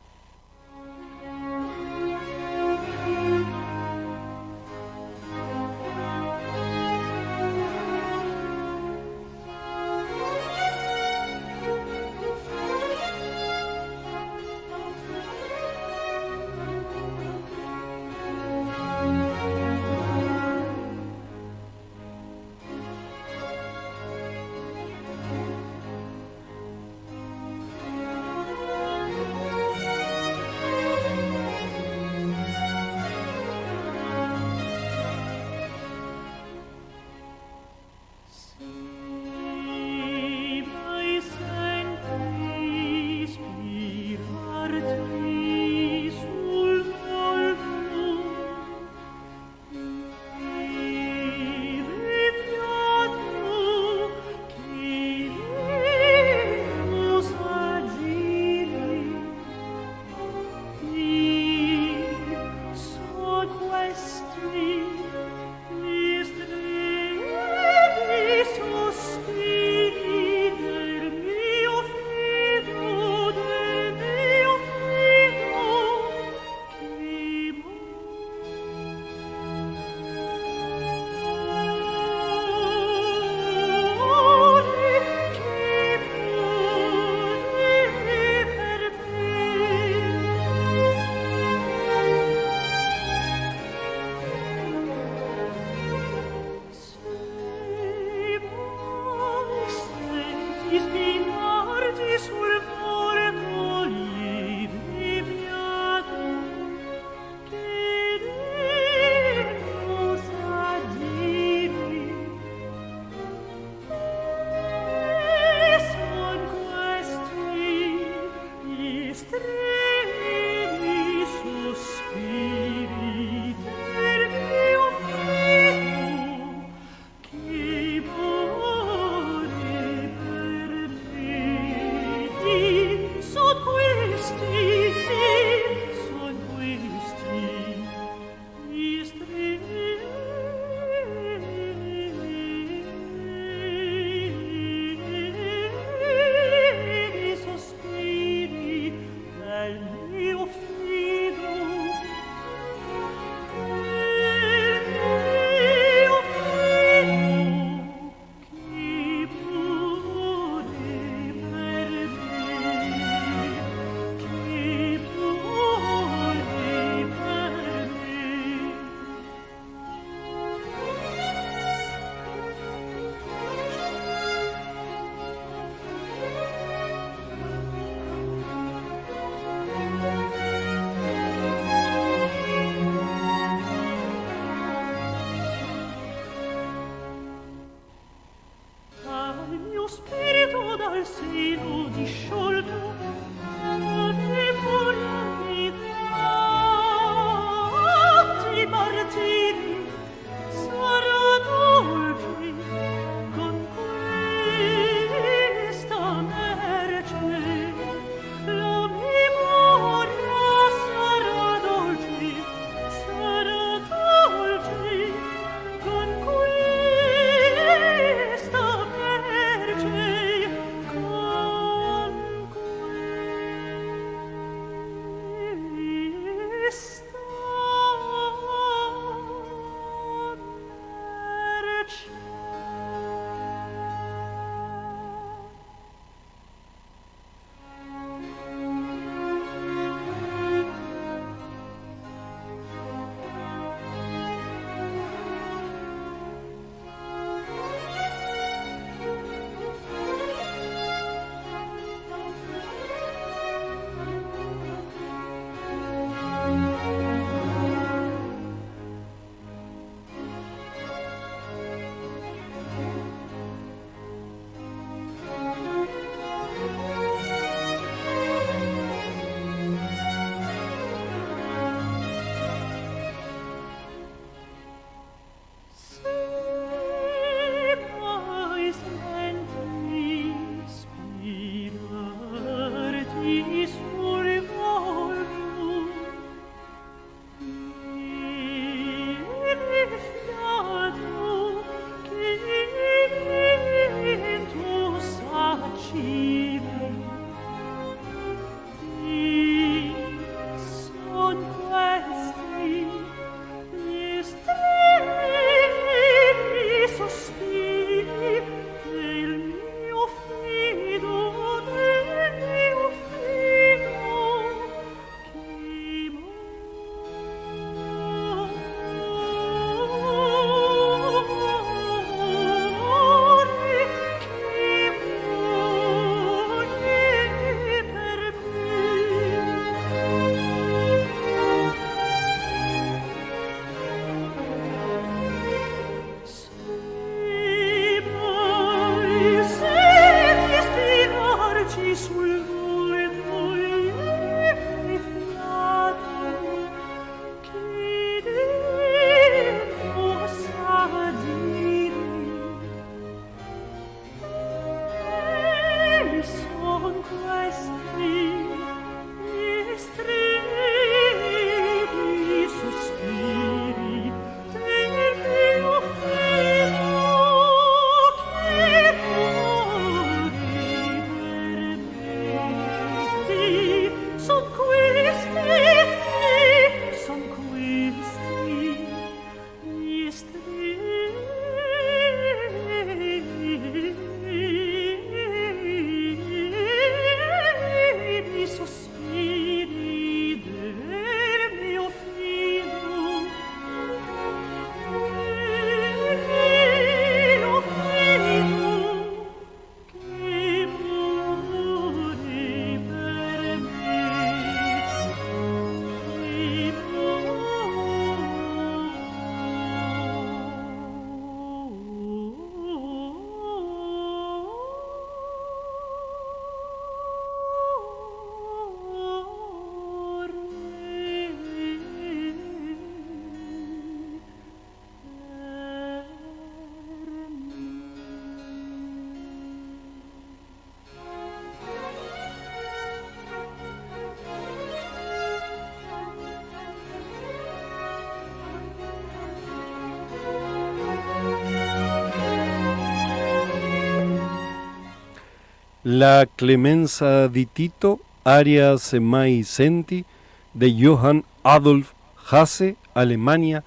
La Clemenza di Tito, aria Semai Senti, de Johann Adolf Hasse, Alemania,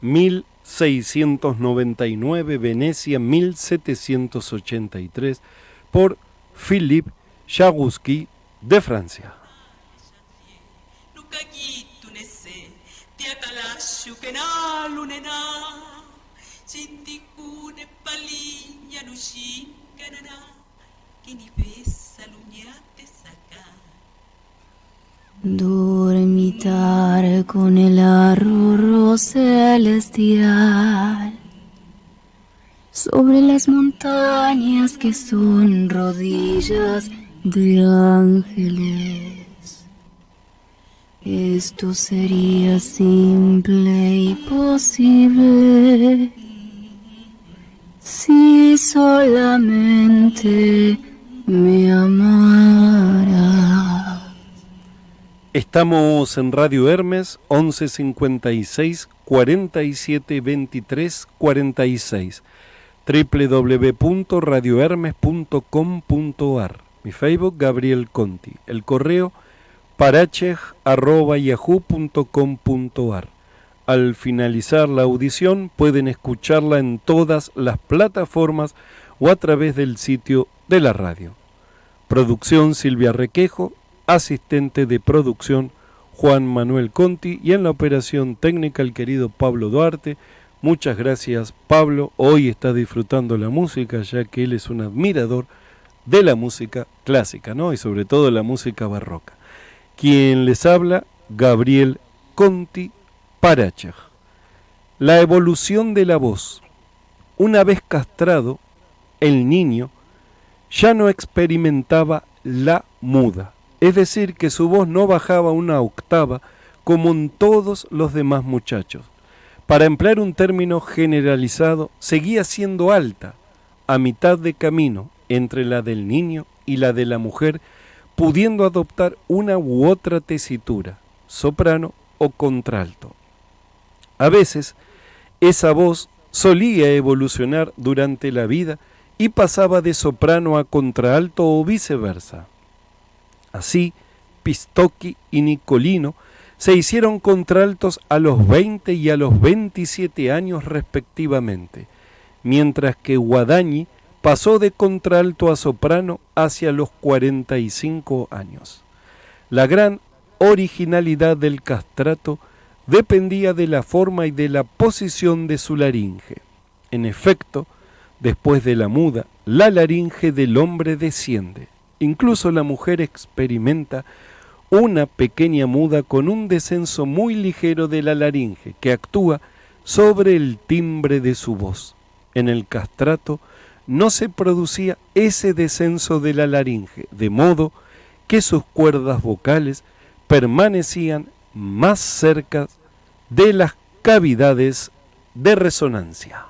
1699, Venecia, 1783, por Philippe Jaroussky, de Francia. Dormitar con el arrullo celestial sobre las montañas que son rodillas de ángeles. Esto sería simple y posible si solamente me amara. Estamos en Radio Hermes, 1156 47 23 46, www.radiohermes.com.ar. Mi Facebook, Gabriel Conti. El correo, parachej@yahoo.com.ar. Al finalizar la audición pueden escucharla en todas las plataformas o a través del sitio de la radio. Producción Silvia Requejo, asistente de producción Juan Manuel Conti y en la operación técnica el querido Pablo Duarte. Muchas gracias, Pablo. Hoy está disfrutando la música ya que él es un admirador de la música clásica, ¿no? Y sobre todo la música barroca. Quien les habla, Gabriel Conti Parachej. La evolución de la voz. Una vez castrado, el niño ya no experimentaba la muda. Es decir, que su voz no bajaba una octava como en todos los demás muchachos. Para emplear un término generalizado, seguía siendo alta, a mitad de camino entre la del niño y la de la mujer, pudiendo adoptar una u otra tesitura, soprano o contralto. A veces, esa voz solía evolucionar durante la vida y pasaba de soprano a contralto o viceversa. Así, Pistocchi y Nicolino se hicieron contraltos a los 20 y a los 27 años respectivamente, mientras que Guadagni pasó de contralto a soprano hacia los 45 años. La gran originalidad del castrato dependía de la forma y de la posición de su laringe. En efecto, después de la muda, la laringe del hombre desciende. Incluso la mujer experimenta una pequeña muda con un descenso muy ligero de la laringe que actúa sobre el timbre de su voz. En el castrato no se producía ese descenso de la laringe, de modo que sus cuerdas vocales permanecían más cerca de las cavidades de resonancia.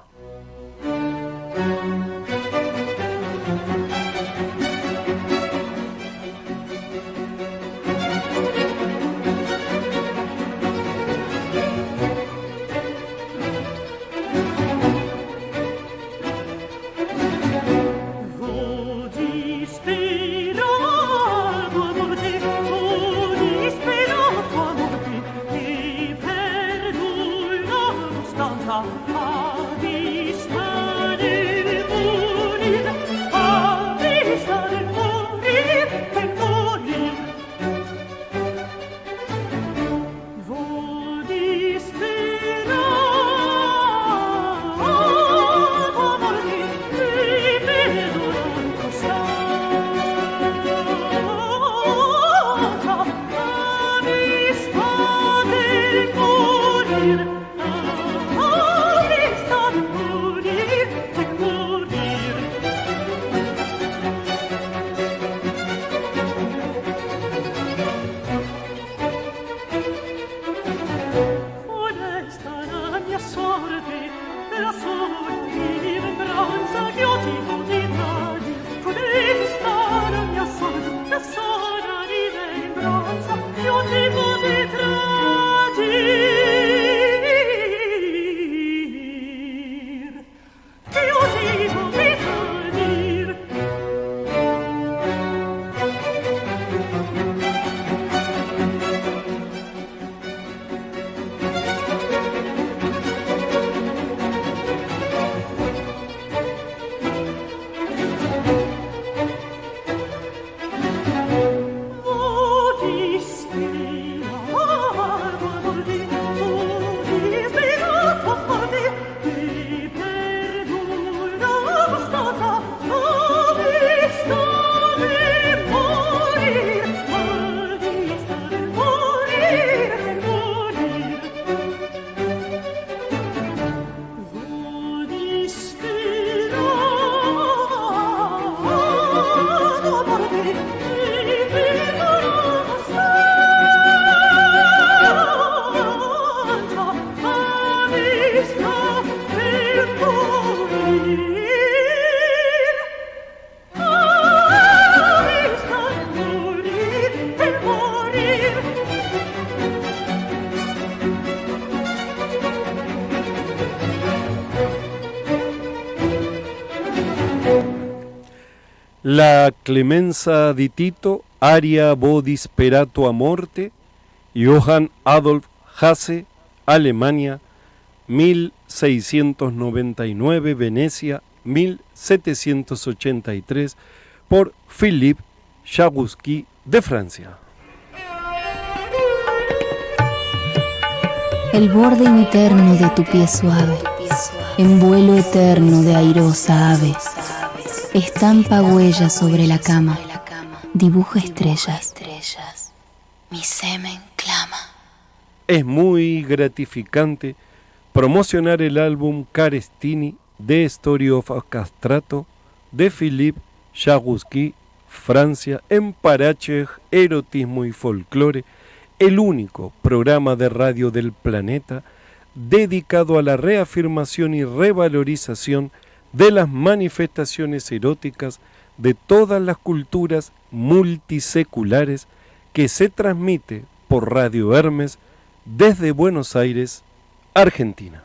La Clemenza di Tito, aria vo disperato a morte, Johann Adolf Hasse, Alemania, 1699, Venecia, 1783, por Philippe Chagouski de Francia. El borde interno de tu pie suave, en vuelo eterno de airosa ave, estampa huella sobre la cama, dibuja estrellas, mi semen clama. Es muy gratificante promocionar el álbum Carestini de Story of a Castrato de Philippe Chagouski, Francia, en Parachej, Erotismo y Folclore, el único programa de radio del planeta dedicado a la reafirmación y revalorización de las manifestaciones eróticas de todas las culturas multiseculares que se transmite por Radio Hermes desde Buenos Aires, Argentina.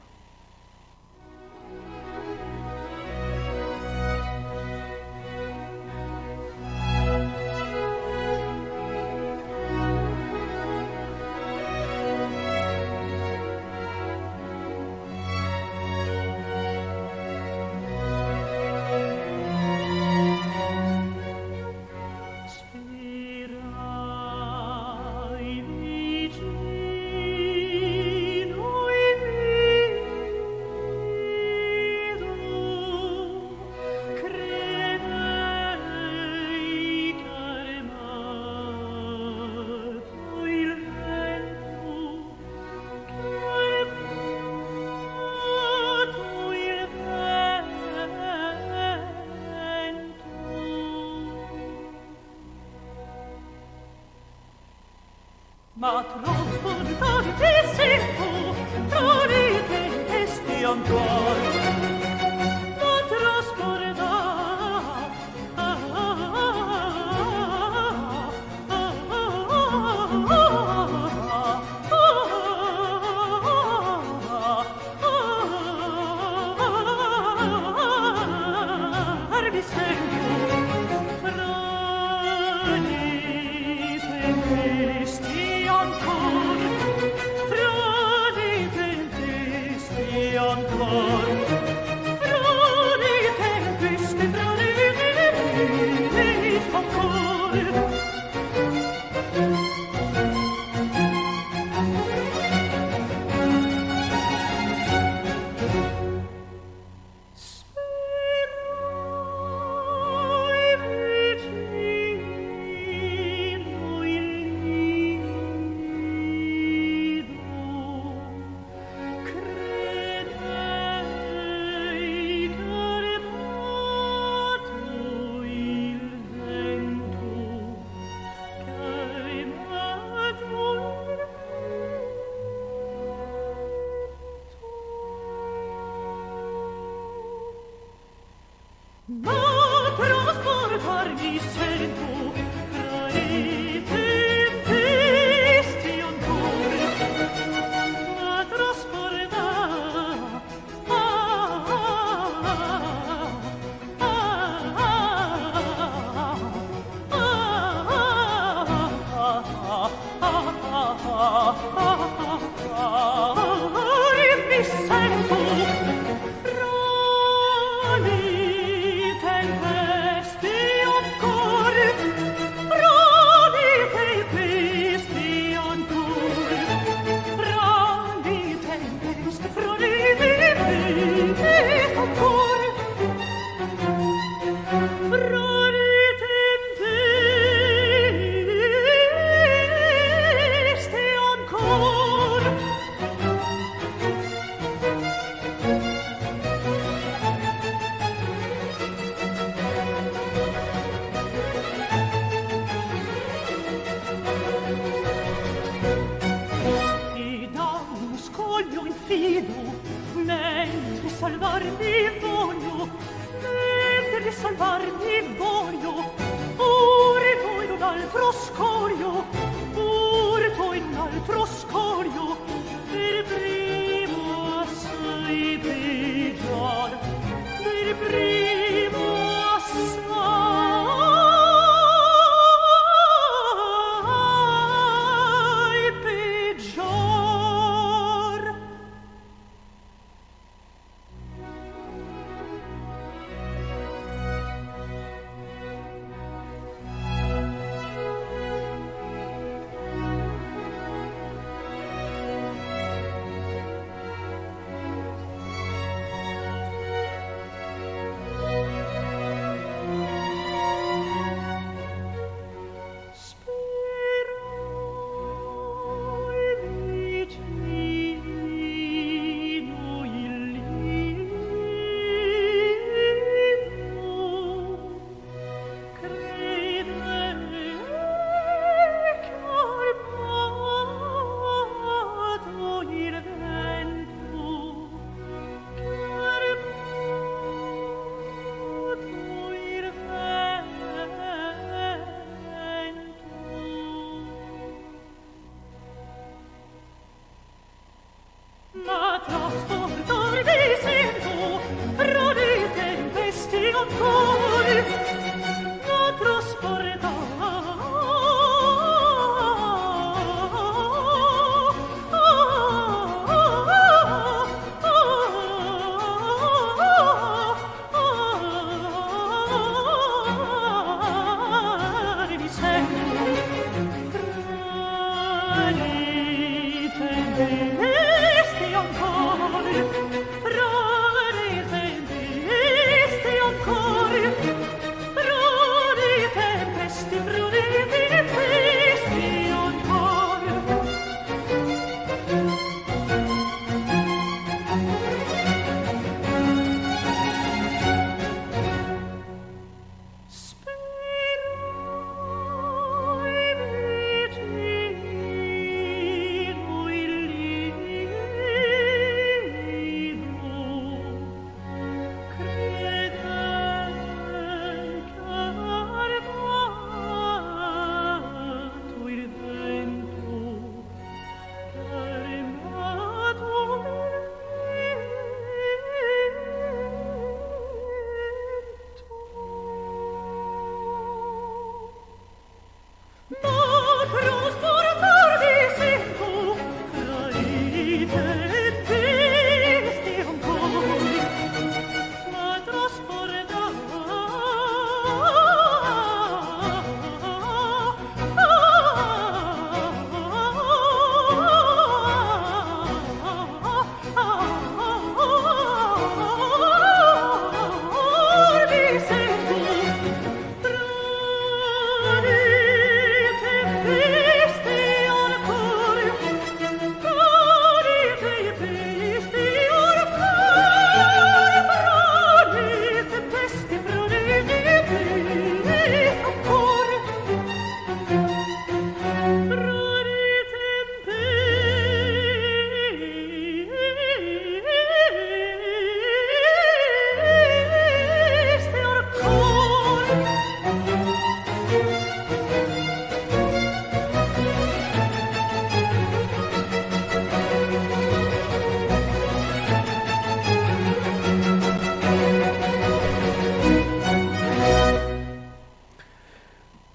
Ma trasportare te sento tra le tempeste ancora. Ma trasportare mi sento fra le tempeste ancora, fra le tempeste ancora, fra le tempeste, fra le ancora.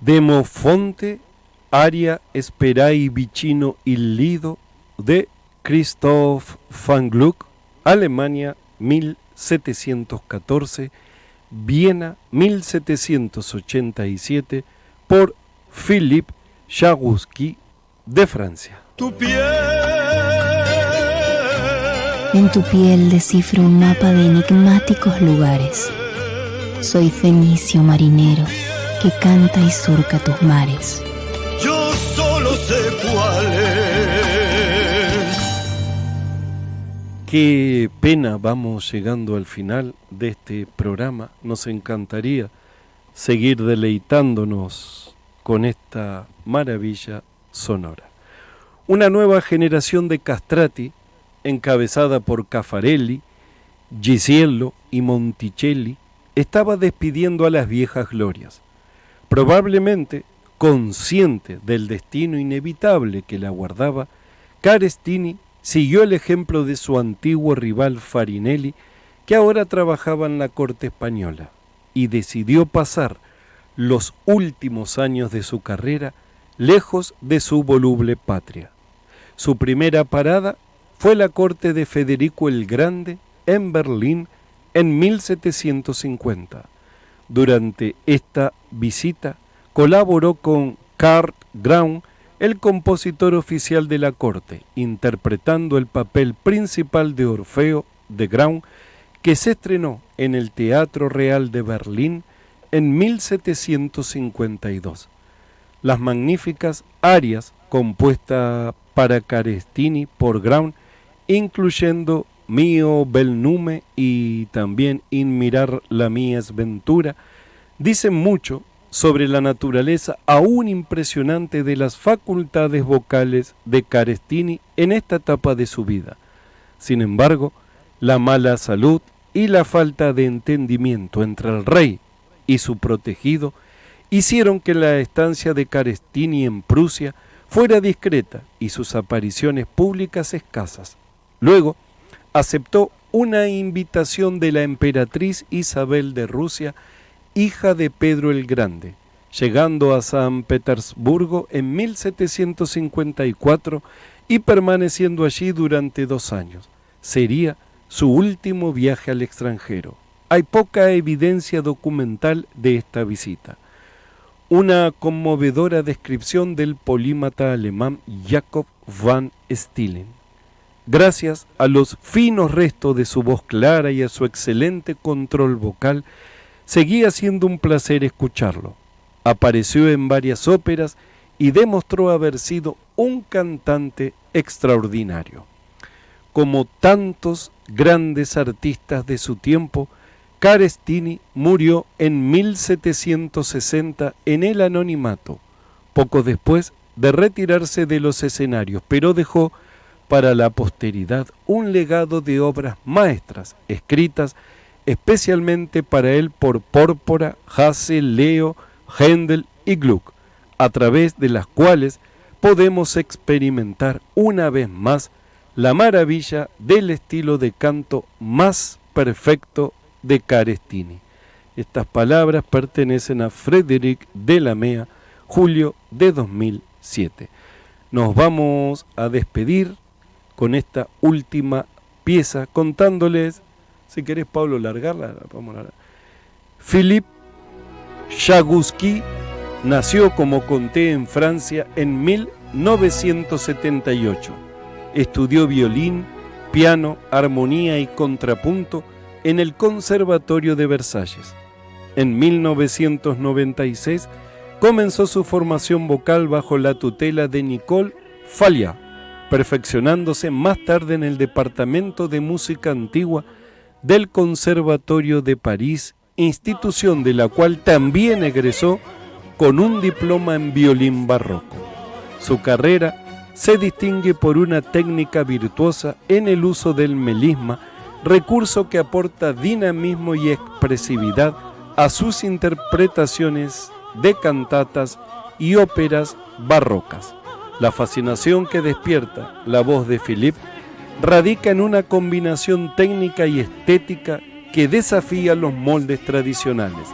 Demofonte, aria Sperai vicino il lido de Christoph van Gluck, Alemania 1714, Viena 1787, por Philippe Chagouski de Francia. Tu piel. En tu piel descifro un mapa de enigmáticos lugares. Soy fenicio marinero que canta y surca tus mares. Yo solo sé cuál es. Qué pena, vamos llegando al final de este programa. Nos encantaría seguir deleitándonos con esta maravilla sonora. Una nueva generación de castrati, encabezada por Caffarelli, Gisiello y Monticelli, estaba despidiendo a las viejas glorias. Probablemente consciente del destino inevitable que la aguardaba, Carestini siguió el ejemplo de su antiguo rival Farinelli, que ahora trabajaba en la corte española, y decidió pasar los últimos años de su carrera lejos de su voluble patria. Su primera parada fue la corte de Federico el Grande en Berlín en 1750. Durante esta visita colaboró con Karl Graun, el compositor oficial de la corte, interpretando el papel principal de Orfeo de Graun, que se estrenó en el Teatro Real de Berlín en 1752. Las magníficas arias compuestas para Carestini por Graun, incluyendo Mio bel nume y también In mirar la mia sventura, dicen mucho sobre la naturaleza aún impresionante de las facultades vocales de Carestini en esta etapa de su vida. Sin embargo, la mala salud y la falta de entendimiento entre el rey y su protegido hicieron que la estancia de Carestini en Prusia fuera discreta y sus apariciones públicas escasas. Luego, aceptó una invitación de la emperatriz Isabel de Rusia, hija de Pedro el Grande, llegando a San Petersburgo en 1754 y permaneciendo allí durante 2 años. Sería su último viaje al extranjero. Hay poca evidencia documental de esta visita. Una conmovedora descripción del polímata alemán Jacob van Stillen. Gracias a los finos restos de su voz clara y a su excelente control vocal, seguía siendo un placer escucharlo. Apareció en varias óperas y demostró haber sido un cantante extraordinario. Como tantos grandes artistas de su tiempo, Carestini murió en 1760 en el anonimato, poco después de retirarse de los escenarios, pero dejó para la posteridad un legado de obras maestras, escritas especialmente para él por Pórpora, Hasse, Leo, Händel y Gluck, a través de las cuales podemos experimentar una vez más la maravilla del estilo de canto más perfecto de Carestini. Estas palabras pertenecen a Frédéric Delamea, julio de 2007. Nos vamos a despedir con esta última pieza, contándoles, si querés Pablo largarla, vamos a largar. Philippe Chagouski nació, como conté, en Francia en 1978. Estudió violín, piano, armonía y contrapunto en el Conservatorio de Versalles. En 1996 comenzó su formación vocal bajo la tutela de Nicole Falliat, perfeccionándose más tarde en el Departamento de Música Antigua del Conservatorio de París, institución de la cual también egresó con un diploma en violín barroco. Su carrera se distingue por una técnica virtuosa en el uso del melisma, recurso que aporta dinamismo y expresividad a sus interpretaciones de cantatas y óperas barrocas. La fascinación que despierta la voz de Philippe radica en una combinación técnica y estética que desafía los moldes tradicionales.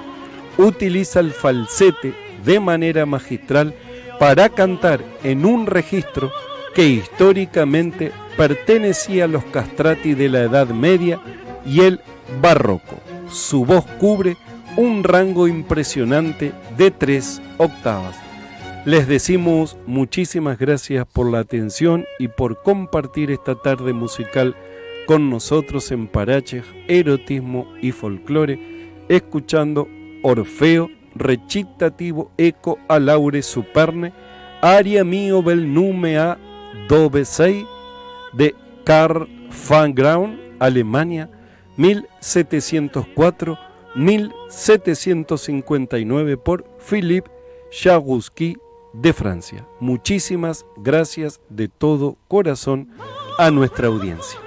Utiliza el falsete de manera magistral para cantar en un registro que históricamente pertenecía a los castrati de la Edad Media y el barroco. Su voz cubre un rango impresionante de 3 octavas. Les decimos muchísimas gracias por la atención y por compartir esta tarde musical con nosotros en Parachej, Erotismo y Folclore, escuchando Orfeo, recitativo eco a laure superne, aria mio bel nume a dove sei, de Karl van Graun, Alemania, 1704-1759, por Philippe Jaroussky de Francia. Muchísimas gracias de todo corazón a nuestra audiencia.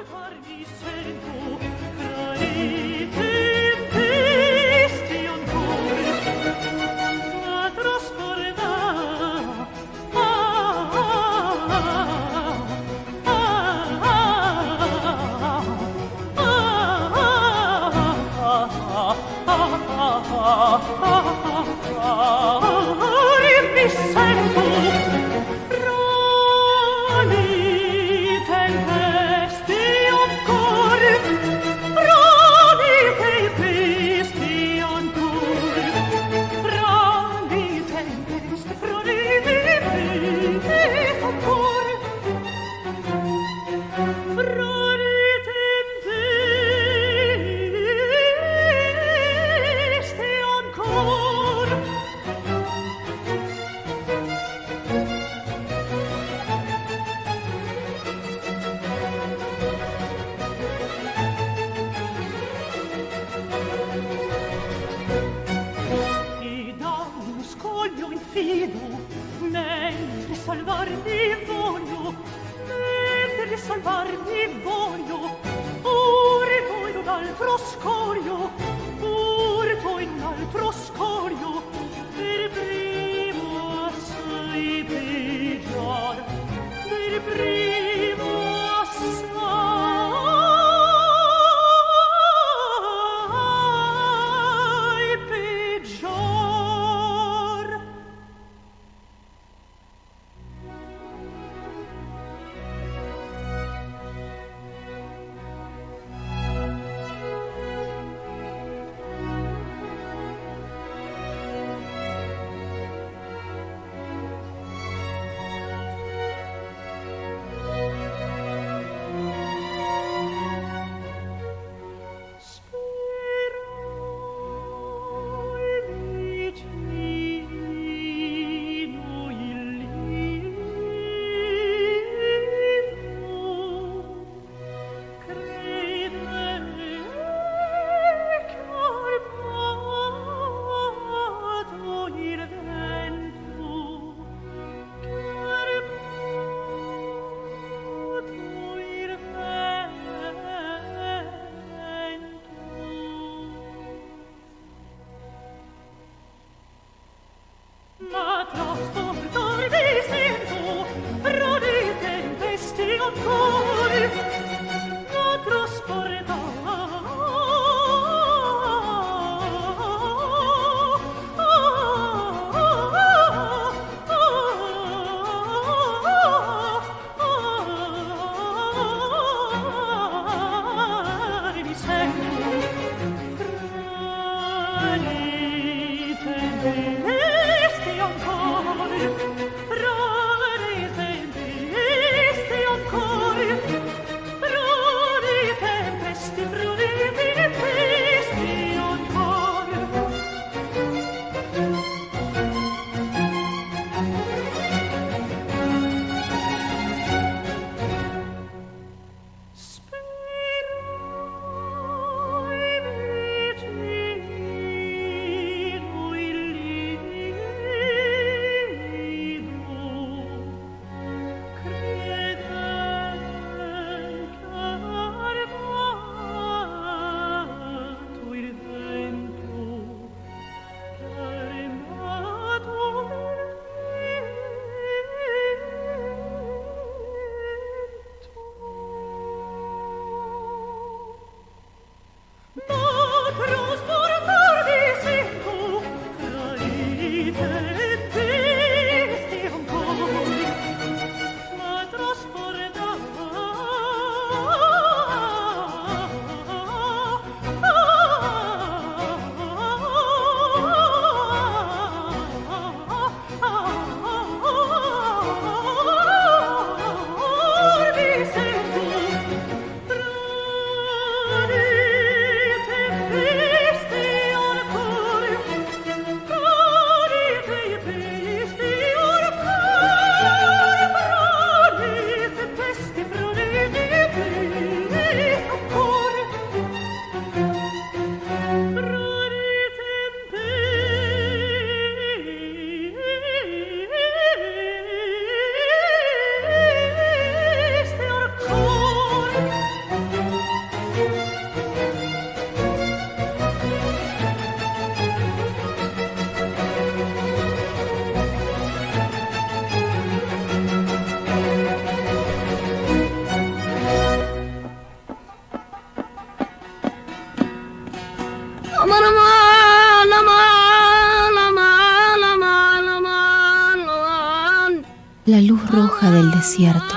La luz roja del desierto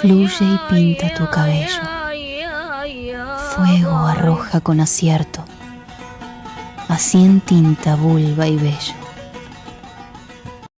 fluye y pinta tu cabello. Fuego arroja con acierto, así en tinta vulva y vello.